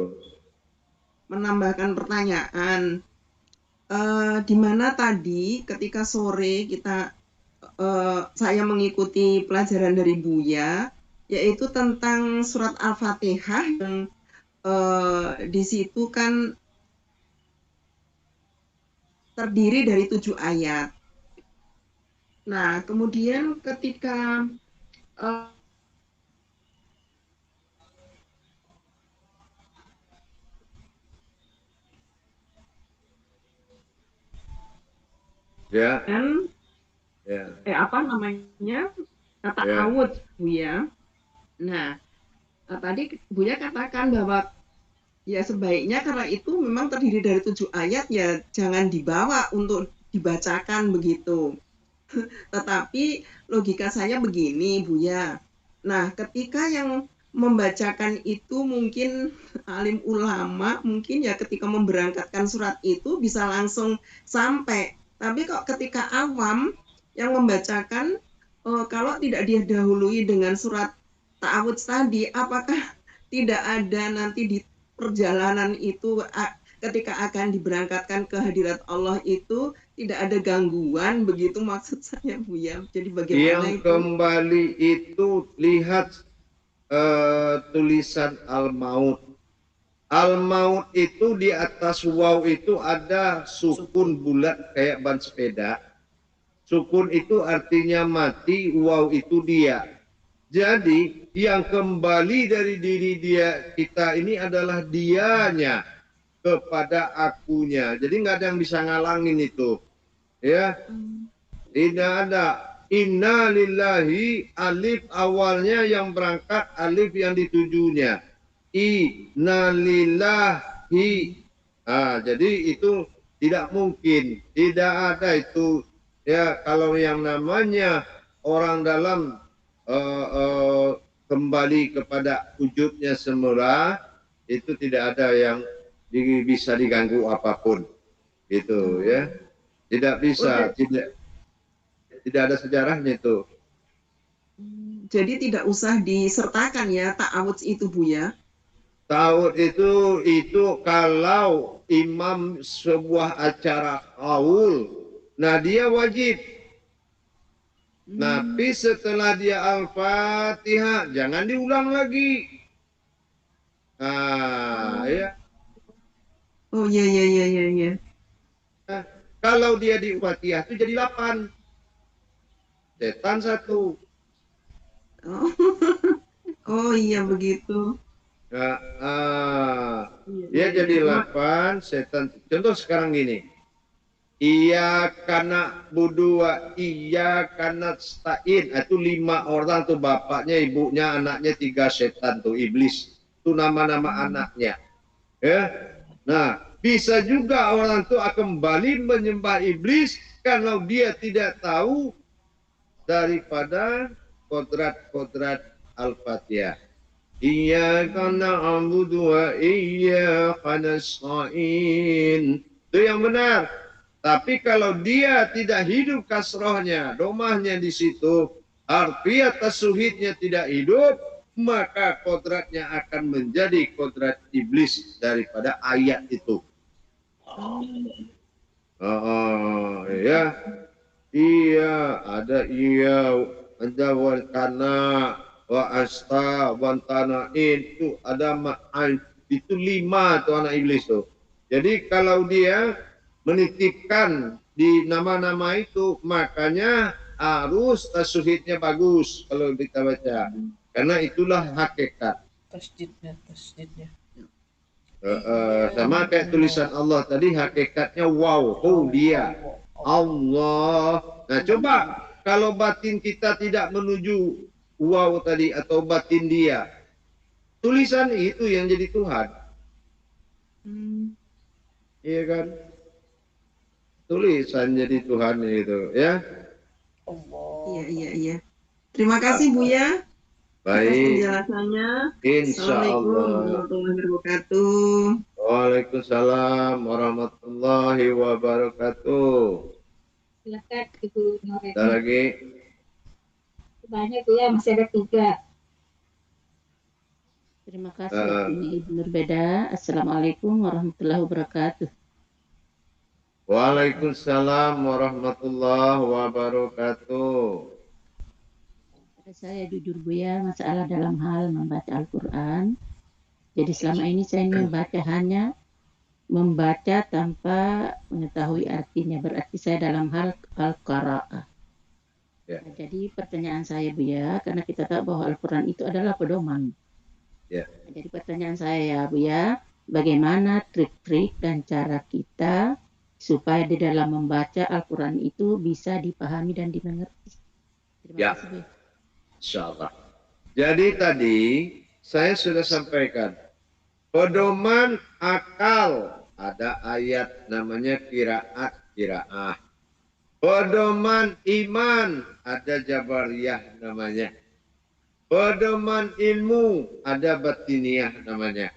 Menambahkan pertanyaan, di mana tadi ketika sore kita saya mengikuti pelajaran dari Buya, yaitu tentang surat Al-Fatihah yang di situ kan terdiri dari 7 ayat. Nah, kemudian ketika ya. Apa namanya, kata awud Buya. Nah, tadi Buya katakan bahwa ya sebaiknya karena itu memang terdiri dari 7 ayat ya jangan dibawa untuk dibacakan begitu. Tetapi logika saya begini Buya. Nah, ketika yang membacakan itu mungkin alim ulama, mungkin ya ketika memberangkatkan surat itu bisa langsung sampai. Tapi kok ketika awam yang membacakan, kalau tidak didahului dengan surat ta'awudz tadi, apakah tidak ada nanti di perjalanan itu ketika akan diberangkatkan ke hadirat Allah itu tidak ada gangguan, begitu maksud saya Buya. Jadi bagaimana yang itu? Kembali itu lihat tulisan Al-Maut. Al-Maut itu di atas waw itu ada sukun bulat kayak ban sepeda. Sukun itu artinya mati, waw itu dia. Jadi yang kembali dari diri dia kita ini adalah dianya kepada akunya. Jadi nggak ada yang bisa ngalangin itu. Ya, tidak ada. Inna lillahi, alif awalnya yang berangkat, alif yang ditujunya. Inna lillahi. Jadi itu tidak mungkin, tidak ada itu. Ya, kalau yang namanya orang dalam kembali kepada wujudnya semula, itu tidak ada yang bisa diganggu apapun. Itu ya. Tidak bisa, tidak ada sejarahnya itu. Jadi tidak usah disertakan ya ta'awudz itu Buya. Ta'awudz itu kalau imam sebuah acara qaul, nah dia wajib. Tapi setelah dia Al-Fatihah jangan diulang lagi. Ya. Oh iya. Kalau dia di Fatihah itu jadi 8. Setan 1. Oh iya begitu. Dia jadi 8, setan. Contoh sekarang gini. Iya karena budua, iya karena stain. Itu 5 orang tuh, bapaknya, ibunya, anaknya, 3 setan tuh, iblis. Itu nama-nama anaknya. Ya. Nah, bisa juga orang itu kembali menyembah iblis kalau dia tidak tahu daripada kodrat-kodrat Al-Fatihah. Iyyaka na'budu wa iyyaka nasta'in. Itu yang benar. Tapi kalau dia tidak hidup kasrohnya, domahnya di situ, harfiat tasuhidnya tidak hidup, maka kodratnya akan menjadi kodrat iblis daripada ayat itu. Ya, iya, ada iya, ada wakana, wa asta, wantanain, itu ada ma'an, itu 5 tuh anak iblis tuh. Jadi kalau dia menitipkan di nama-nama itu, makanya harus tasuhidnya bagus kalau kita baca, karena itulah hakikat. Tasjidnya. Sama kayak tulisan Allah tadi, hakikatnya wow, dia Allah. Nah coba kalau batin kita tidak menuju wow tadi atau batin dia, tulisan itu yang jadi Tuhan. Iya kan? Tulisan jadi Tuhan itu, ya. Iya. Terima kasih Buya atas Baik. penjelasannya. Insya Assalamualaikum Allah. warahmatullahi wabarakatuh. Waalaikumsalam warahmatullahi wabarakatuh. Silakan Ibu Noreti. Ada lagi? Banyak Bu ya, masih ada 3. Terima kasih waktunya Ibu Nurbeda. Assalamualaikum warahmatullahi wabarakatuh. Waalaikumsalam warahmatullahi wabarakatuh. Saya jujur Bu ya, masalah dalam hal membaca Al-Quran. Jadi selama ini saya hanya membaca tanpa mengetahui artinya. Berarti saya dalam hal Al-Qara'ah. Ya. Nah, jadi pertanyaan saya Bu ya, karena kita tahu bahwa Al-Quran itu adalah pedoman. Ya. Jadi pertanyaan saya Bu ya, bagaimana trik-trik dan cara kita supaya di dalam membaca Al-Quran itu bisa dipahami dan dimengerti? Terima kasih Bu ya. Insyaallah. Jadi tadi saya sudah sampaikan pedoman akal, ada ayat namanya kiraah. Pedoman iman, ada jabariyah namanya. Pedoman ilmu, ada batiniyah namanya.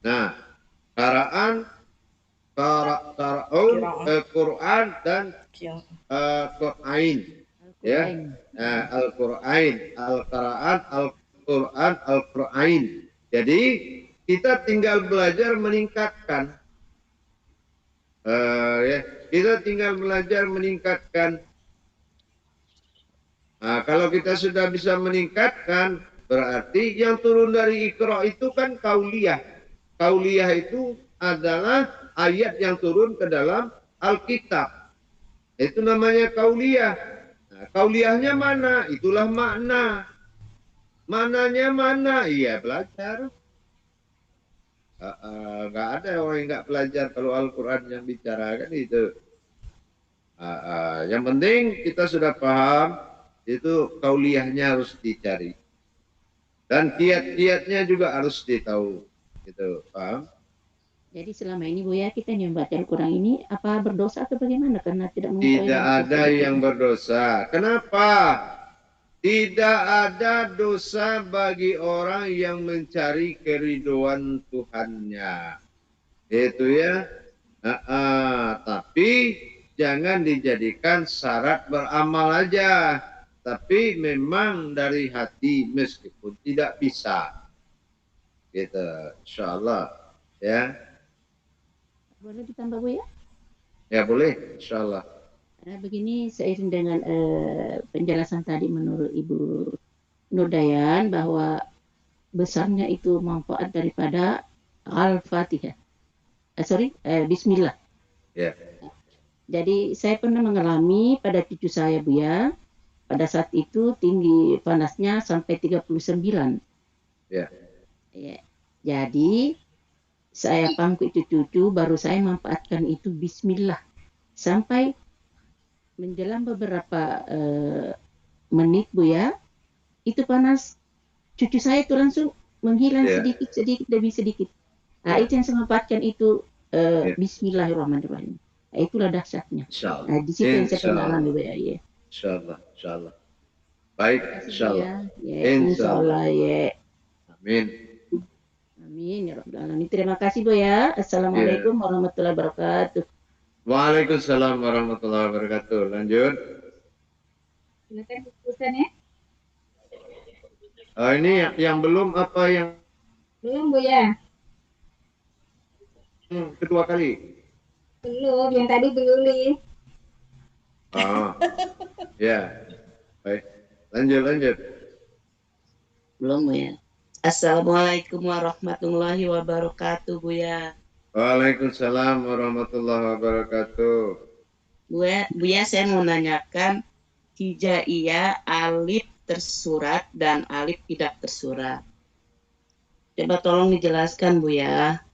Nah, Quran dan Qur'ain. Ya, Al-Qur'ain, Al-Qur'an, Al-Qur'an, Al-Qur'ain. Jadi kita tinggal belajar meningkatkan. Kita tinggal belajar meningkatkan. Nah, kalau kita sudah bisa meningkatkan, berarti yang turun dari Iqra itu kan kauliyah. Kauliyah itu adalah ayat yang turun ke dalam Alkitab. Itu namanya kauliyah. Kauliyahnya mana? Itulah makna. Maknanya mana? Iya, belajar. Nggak ada orang yang nggak belajar kalau Al-Quran yang bicara, kan itu. Yang penting kita sudah paham, itu kauliyahnya harus dicari. Dan kiat-kiatnya juga harus ditahu. Gitu, paham? Jadi selama ini Bu ya, kita yang membaca Al-Quran ini apa berdosa atau bagaimana? Karena tidak mengetahui. Tidak ada yang berdosa. Kenapa? Tidak ada dosa bagi orang yang mencari keridhaan Tuhannya. Itu ya. Tapi jangan dijadikan syarat beramal aja. Tapi memang dari hati meskipun tidak bisa. Gitu. InsyaAllah. Ya. Boleh ditambah Bu ya? Ya boleh, insyaallah. Nah, begini seiring dengan penjelasan tadi menurut Ibu Nurdayan bahwa besarnya itu manfaat daripada Al-Fatihah. Bismillah. Ya. Jadi saya pernah mengalami pada cucu saya Bu ya. Pada saat itu tinggi panasnya sampai 39. Ya. Jadi saya pangku itu cucu, baru saya manfaatkan itu Bismillah. Sampai menjelang beberapa menit Bu ya, itu panas cucu saya itu langsung menghilang sedikit demi sedikit. Nah, itu yang saya manfaatkan itu Bismillahirrahmanirrahim. Nah, itulah dahsyatnya. Nah, di situ yang saya pengalaman Bu ya. Insyaallah. Baik, insyaallah. Insyaallah ya. Amin. Amin ya Rabbal Alamin. Terima kasih Bu ya. Assalamualaikum warahmatullahi wabarakatuh. Waalaikumsalam warahmatullahi wabarakatuh. Lanjut. Silakan Ustaz ya. Ini yang belum apa yang Belum Buya. kedua kali? Belum, yang tadi belum. Oh, ya. Baik. Lanjut. Belum ya. Assalamualaikum warahmatullahi wabarakatuh, Buya. Waalaikumsalam warahmatullahi wabarakatuh. Buya, saya mau nanyakan hijaiyah alif tersurat dan alif tidak tersurat. Coba tolong dijelaskan, Buya.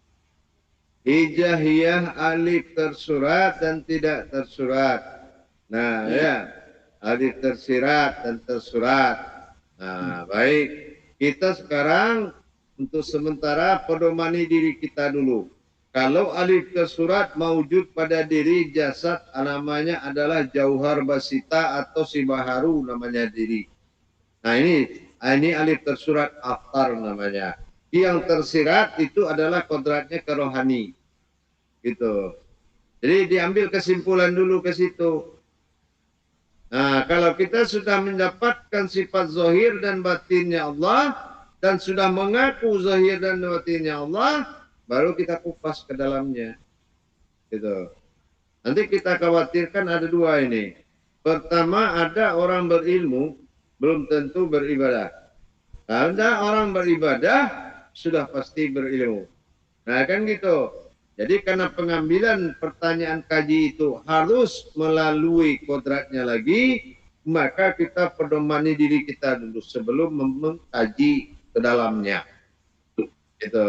Hijaiyah alif tersurat dan tidak tersurat. Nah, ya. Alif tersirat dan tersurat. Nah, baik. Kita sekarang untuk sementara pedomani diri kita dulu. Kalau alif tersurat maujud pada diri jasad, namanya adalah jauhar basita atau sibaharu namanya diri. Nah ini alif tersurat aftar namanya. Yang tersirat itu adalah kodratnya ke rohani. Gitu. Jadi diambil kesimpulan dulu ke situ. Nah, kalau kita sudah mendapatkan sifat zahir dan batinnya Allah dan sudah mengaku zahir dan batinnya Allah, baru kita kupas ke dalamnya. Gitu. Nanti kita khawatirkan ada dua ini. Pertama, ada orang berilmu belum tentu beribadah. Ada orang beribadah sudah pasti berilmu. Nah, kan gitu. Jadi karena pengambilan pertanyaan kaji itu harus melalui kodratnya lagi, maka kita pedomani diri kita dulu sebelum mengkaji ke dalamnya. Itu.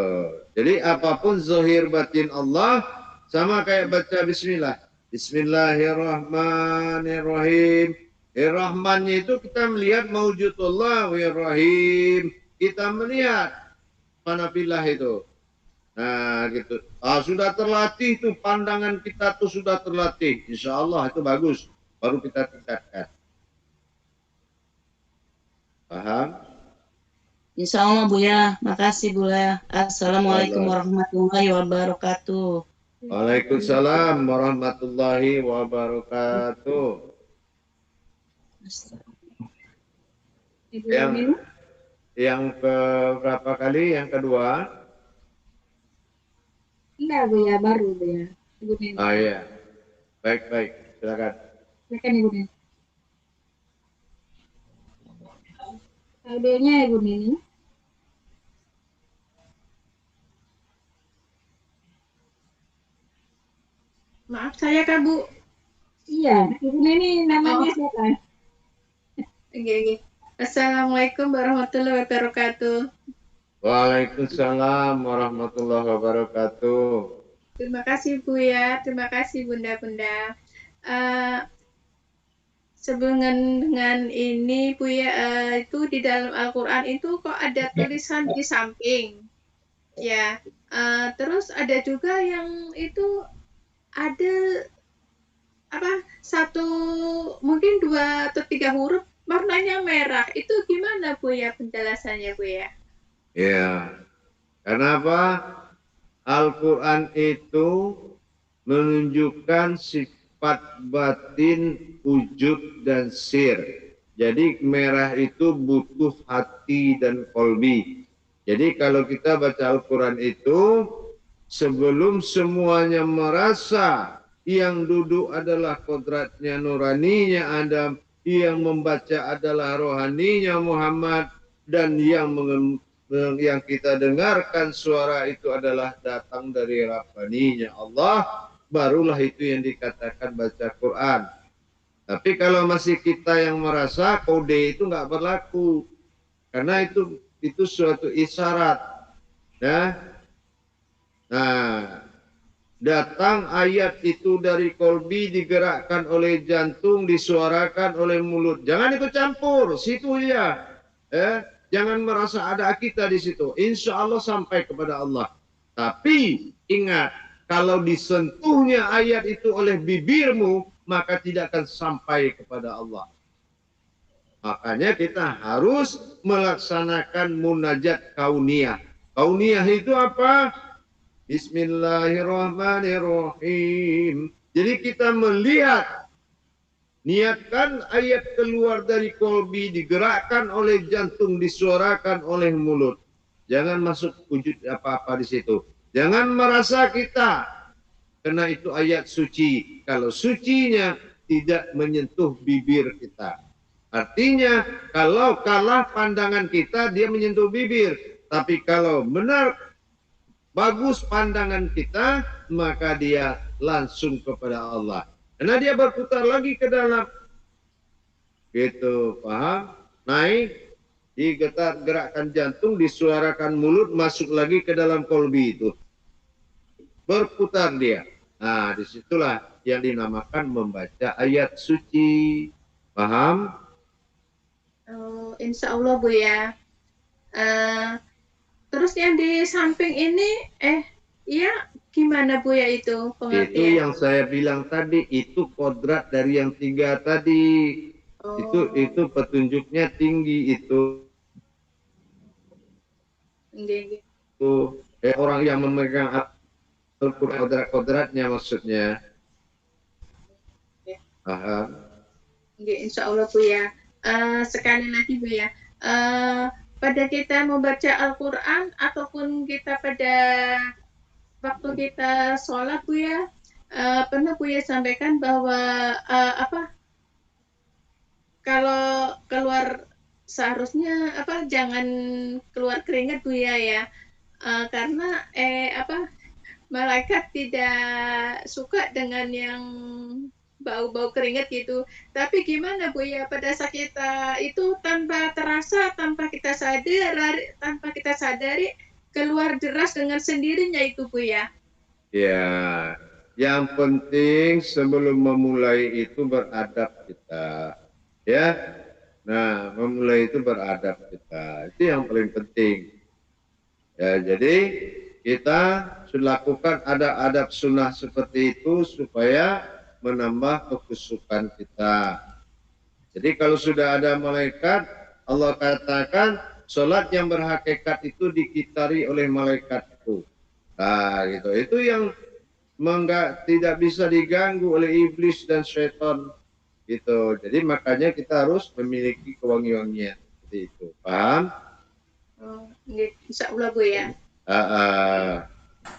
Jadi apapun zahir batin Allah sama kayak baca bismillah. Bismillahirrahmanirrahim. Rahmannya itu kita melihat maujudullah wa rahim. Kita melihat manafilah itu. Nah gitu. Sudah terlatih tuh pandangan kita tuh sudah terlatih. Insya Allah itu bagus. Baru kita tingkatkan. Paham? Insya Allah, Buya. Makasih, Buya. Assalamualaikum warahmatullahi wabarakatuh. Waalaikumsalam warahmatullahi wabarakatuh. Yang ke berapa kali? Yang kedua? Enggak Buya, baru Buya. Ibu Neni. Oh iya. Baik. Silakan. Silakan Ibu Neni. Audionya Ibu Neni. Maaf saya Kak Bu. Iya, Ibu Neni namanya siapa? Oke. Assalamualaikum warahmatullahi wabarakatuh. Waalaikumsalam warahmatullahi wabarakatuh. Terima kasih Bu ya, terima kasih Bunda-bunda. Sebelum dengan ini Bu ya, itu di dalam Al-Quran itu kok ada tulisan di samping, ya. Terus ada juga yang itu ada apa mungkin 2 atau 3 huruf warnanya merah. Itu gimana Bu ya penjelasannya Bu ya? Ya, kenapa Al-Quran itu menunjukkan sifat batin, wujud, dan sir. Jadi merah itu butuh hati dan kolbi. Jadi kalau kita baca Al-Quran itu, sebelum semuanya merasa yang duduk adalah kodratnya nuraninya Adam, yang membaca adalah rohaninya Muhammad, dan yang kita dengarkan suara itu adalah datang dari Rabbaninya Allah, barulah itu yang dikatakan baca Quran. Tapi kalau masih kita yang merasa, kode itu nggak berlaku, karena itu suatu isyarat. Nah, datang ayat itu dari kolbi, digerakkan oleh jantung, disuarakan oleh mulut. Jangan ikut campur, situ ya. Jangan merasa ada kita di situ. Insya Allah sampai kepada Allah. Tapi ingat, kalau disentuhnya ayat itu oleh bibirmu, maka tidak akan sampai kepada Allah. Makanya kita harus melaksanakan munajat kauniyah. Kauniyah itu apa? Bismillahirrahmanirrahim. Jadi kita melihat, niatkan ayat keluar dari kolbi, digerakkan oleh jantung, disuarakan oleh mulut. Jangan masuk wujud apa-apa di situ. Jangan merasa kita, karena itu ayat suci. Kalau sucinya tidak menyentuh bibir kita. Artinya, kalau kalah pandangan kita, dia menyentuh bibir. Tapi kalau benar, bagus pandangan kita, maka dia langsung kepada Allah. Karena dia berputar lagi ke dalam. Gitu, paham? Naik, digetar gerakkan jantung, disuarakan mulut, masuk lagi ke dalam kolbi itu. Berputar dia. Nah, disitulah yang dinamakan membaca ayat suci. Paham? Oh, insya Allah Bu ya. Terus yang di samping ini, ya gimana Bu ya itu pengertian? Itu yang saya bilang tadi, itu kodrat dari yang 3 tadi. Oh. Itu petunjuknya tinggi itu. Orang yang memegang Al-Quran kodratnya maksudnya. Paham? Insya Allah Bu ya. Sekali lagi Bu ya. Pada kita membaca Al-Quran ataupun kita pada waktu kita sholat Bu ya, pernah Bu ya sampaikan bahwa kalau keluar seharusnya jangan keluar keringat Bu ya. Karena malaikat tidak suka dengan yang bau-bau keringat gitu. Tapi gimana Bu ya, pada saat kita itu tanpa terasa, tanpa kita sadari keluar deras dengan sendirinya itu Bu ya. Ya, yang penting sebelum memulai itu beradab kita. Ya. Nah, memulai itu beradab kita. Itu yang paling penting. Ya, jadi kita sudah lakukan adab sunnah seperti itu supaya menambah kekhusyukan kita. Jadi kalau sudah ada malaikat, Allah katakan sholat yang berhakikat itu dikitari oleh malaikat itu. Nah, gitu. Itu yang tidak bisa diganggu oleh iblis dan syaitan. Gitu. Jadi makanya kita harus memiliki kewangi-wangian. Seperti itu. Paham? Oh, insya Allah Bu ya.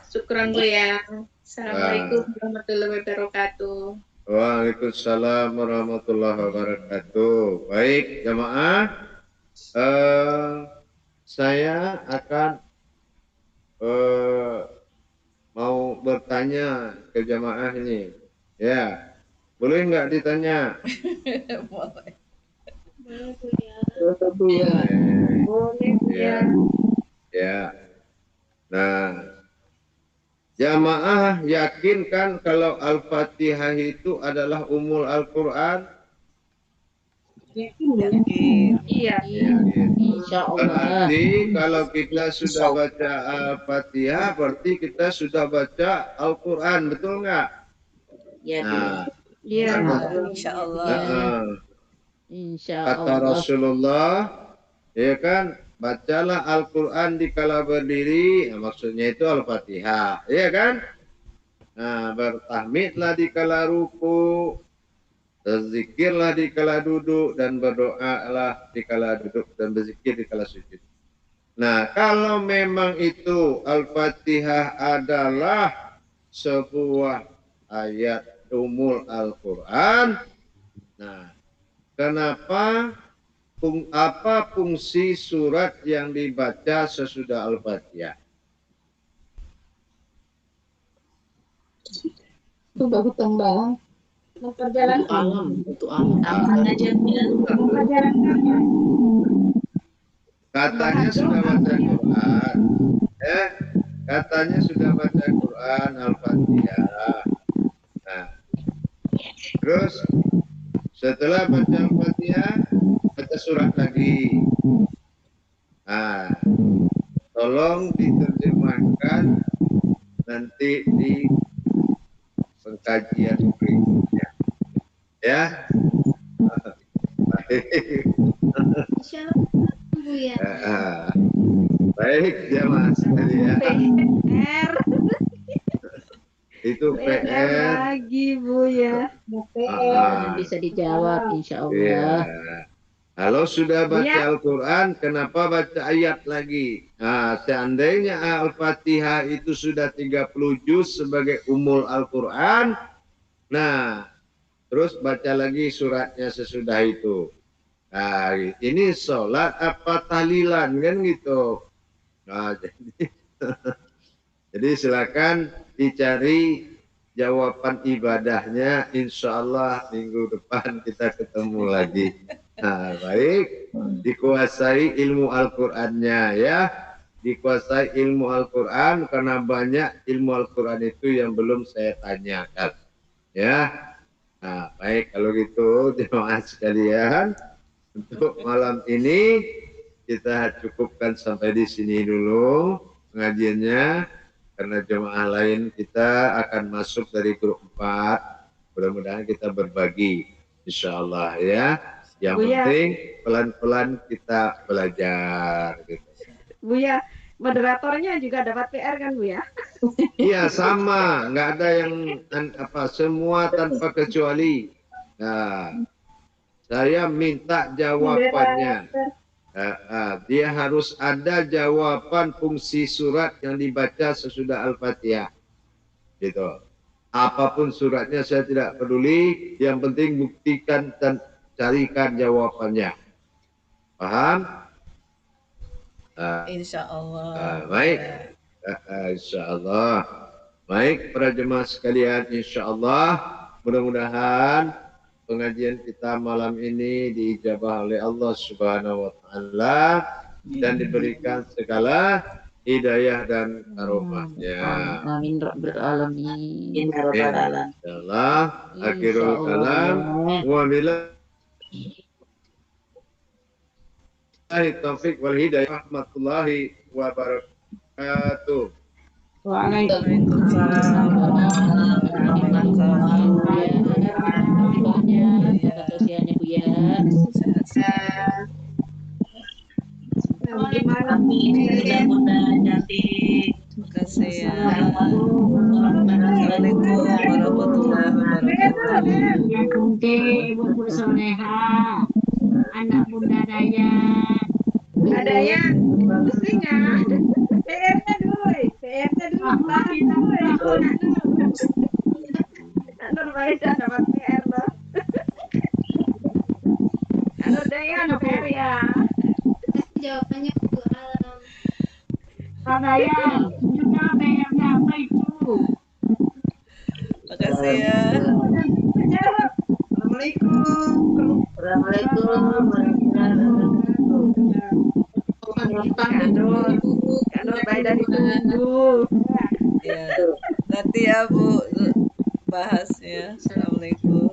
Syukran Bu ya. Assalamualaikum warahmatullahi wabarakatuh. Waalaikumsalam warahmatullahi wabarakatuh. Baik, jamaah. Saya akan mau bertanya ke jamaah ini. Ya, boleh nggak ditanya? Boleh. Boleh ya. Ya. Nah, jamaah yakin kan kalau Al-Fatihah itu adalah umul Al-Quran? Yakin. Iya. Insya Allah. Berarti kalau kita sudah baca Al-Fatihah, berarti kita sudah baca Al-Quran, betul nggak? Ya. Nah, Iya. Insya Allah. Insya kata Allah. Rasulullah, ya kan, bacalah Al-Quran di kala berdiri, nah, maksudnya itu Al-Fatihah, ya kan? Nah, bertahmidlah di kala ruku, berzikirlah di kala duduk, dan berdoalah di kala duduk, dan berzikir di kala sujud. Nah, kalau memang itu Al-Fatihah adalah sebuah ayat umul Al-Quran, nah, kenapa apa fungsi surat yang dibaca sesudah Al-Fatihah? Itu bagus tambah. Memperjalankan. Katanya sudah baca Quran, katanya sudah baca Quran Al-Fatihah. Nah, terus setelah baca Al-Fatihah, baca surat lagi. Nah, tolong diterjemahkan nanti di pengkajian berikutnya. Ya. Bu ya. Baik, jamaah sekalian. PR. Itu PR lagi Bu. dijawab insya Iya. Allah. Kalau sudah baca Buya. Al-Quran, kenapa baca ayat lagi? Nah, seandainya Al-Fatihah itu sudah 30 juz sebagai umul Al-Quran, nah, terus baca lagi suratnya sesudah itu. Nah, ini sholat apa tahlilan kan gitu. Nah, jadi silakan dicari jawaban ibadahnya. Insya Allah minggu depan kita ketemu lagi. Nah, baik, dikuasai ilmu Al-Qur'annya ya. Dikuasai ilmu Al-Qur'an karena banyak ilmu Al-Qur'an itu yang belum saya tanyakan. Ya. Nah, baik kalau gitu jemaah sekalian, untuk malam ini kita cukupkan sampai di sini dulu pengajiannya karena jemaah lain kita akan masuk dari grup 4. Mudah-mudahan kita berbagi insyaallah ya. Yang Buya. penting pelan-pelan kita belajar gitu. Buya, moderatornya juga dapat PR kan Bu ya? Iya sama, nggak ada yang semua tanpa kecuali. Nah, saya minta jawabannya. Dia harus ada jawaban fungsi surat yang dibaca sesudah Al-Fatihah. Gitu. Apapun suratnya saya tidak peduli, yang penting buktikan dan carikan jawabannya. Paham? Insya Allah. Baik. Insya Allah. Baik para jemaah sekalian, insya Allah mudah-mudahan pengajian kita malam ini diijabah oleh Allah Subhanahu wa taala dan diberikan segala hidayah dan karomahnya. Amin rabbil alamin. Insyaallah. Akhirul kalam wa billahi taufiq wal hidayah rahmatullahi wa barakatuh. Waalaikumsalam warahmatullahi wabarakatuh. Mudah-mudahan cantik. Terima kasih ya. Assalamualaikum warahmatullahi wabarakatuh. Ya kunti ibu-ibu soleha, anak bunda Dayan. Dayan, pusingnya. PR-nya dulu, PR-nya dulu. Nur Maida dapat PR loh. Nur Dayan PR ya. Jawabannya Bu Alam. Pak Dayan, juga PR-nya apa itu? Makasih ya. Assalamualaikum. Nur Maida ditunggu. Ya. Nanti ya Bu bahasnya. Assalamualaikum.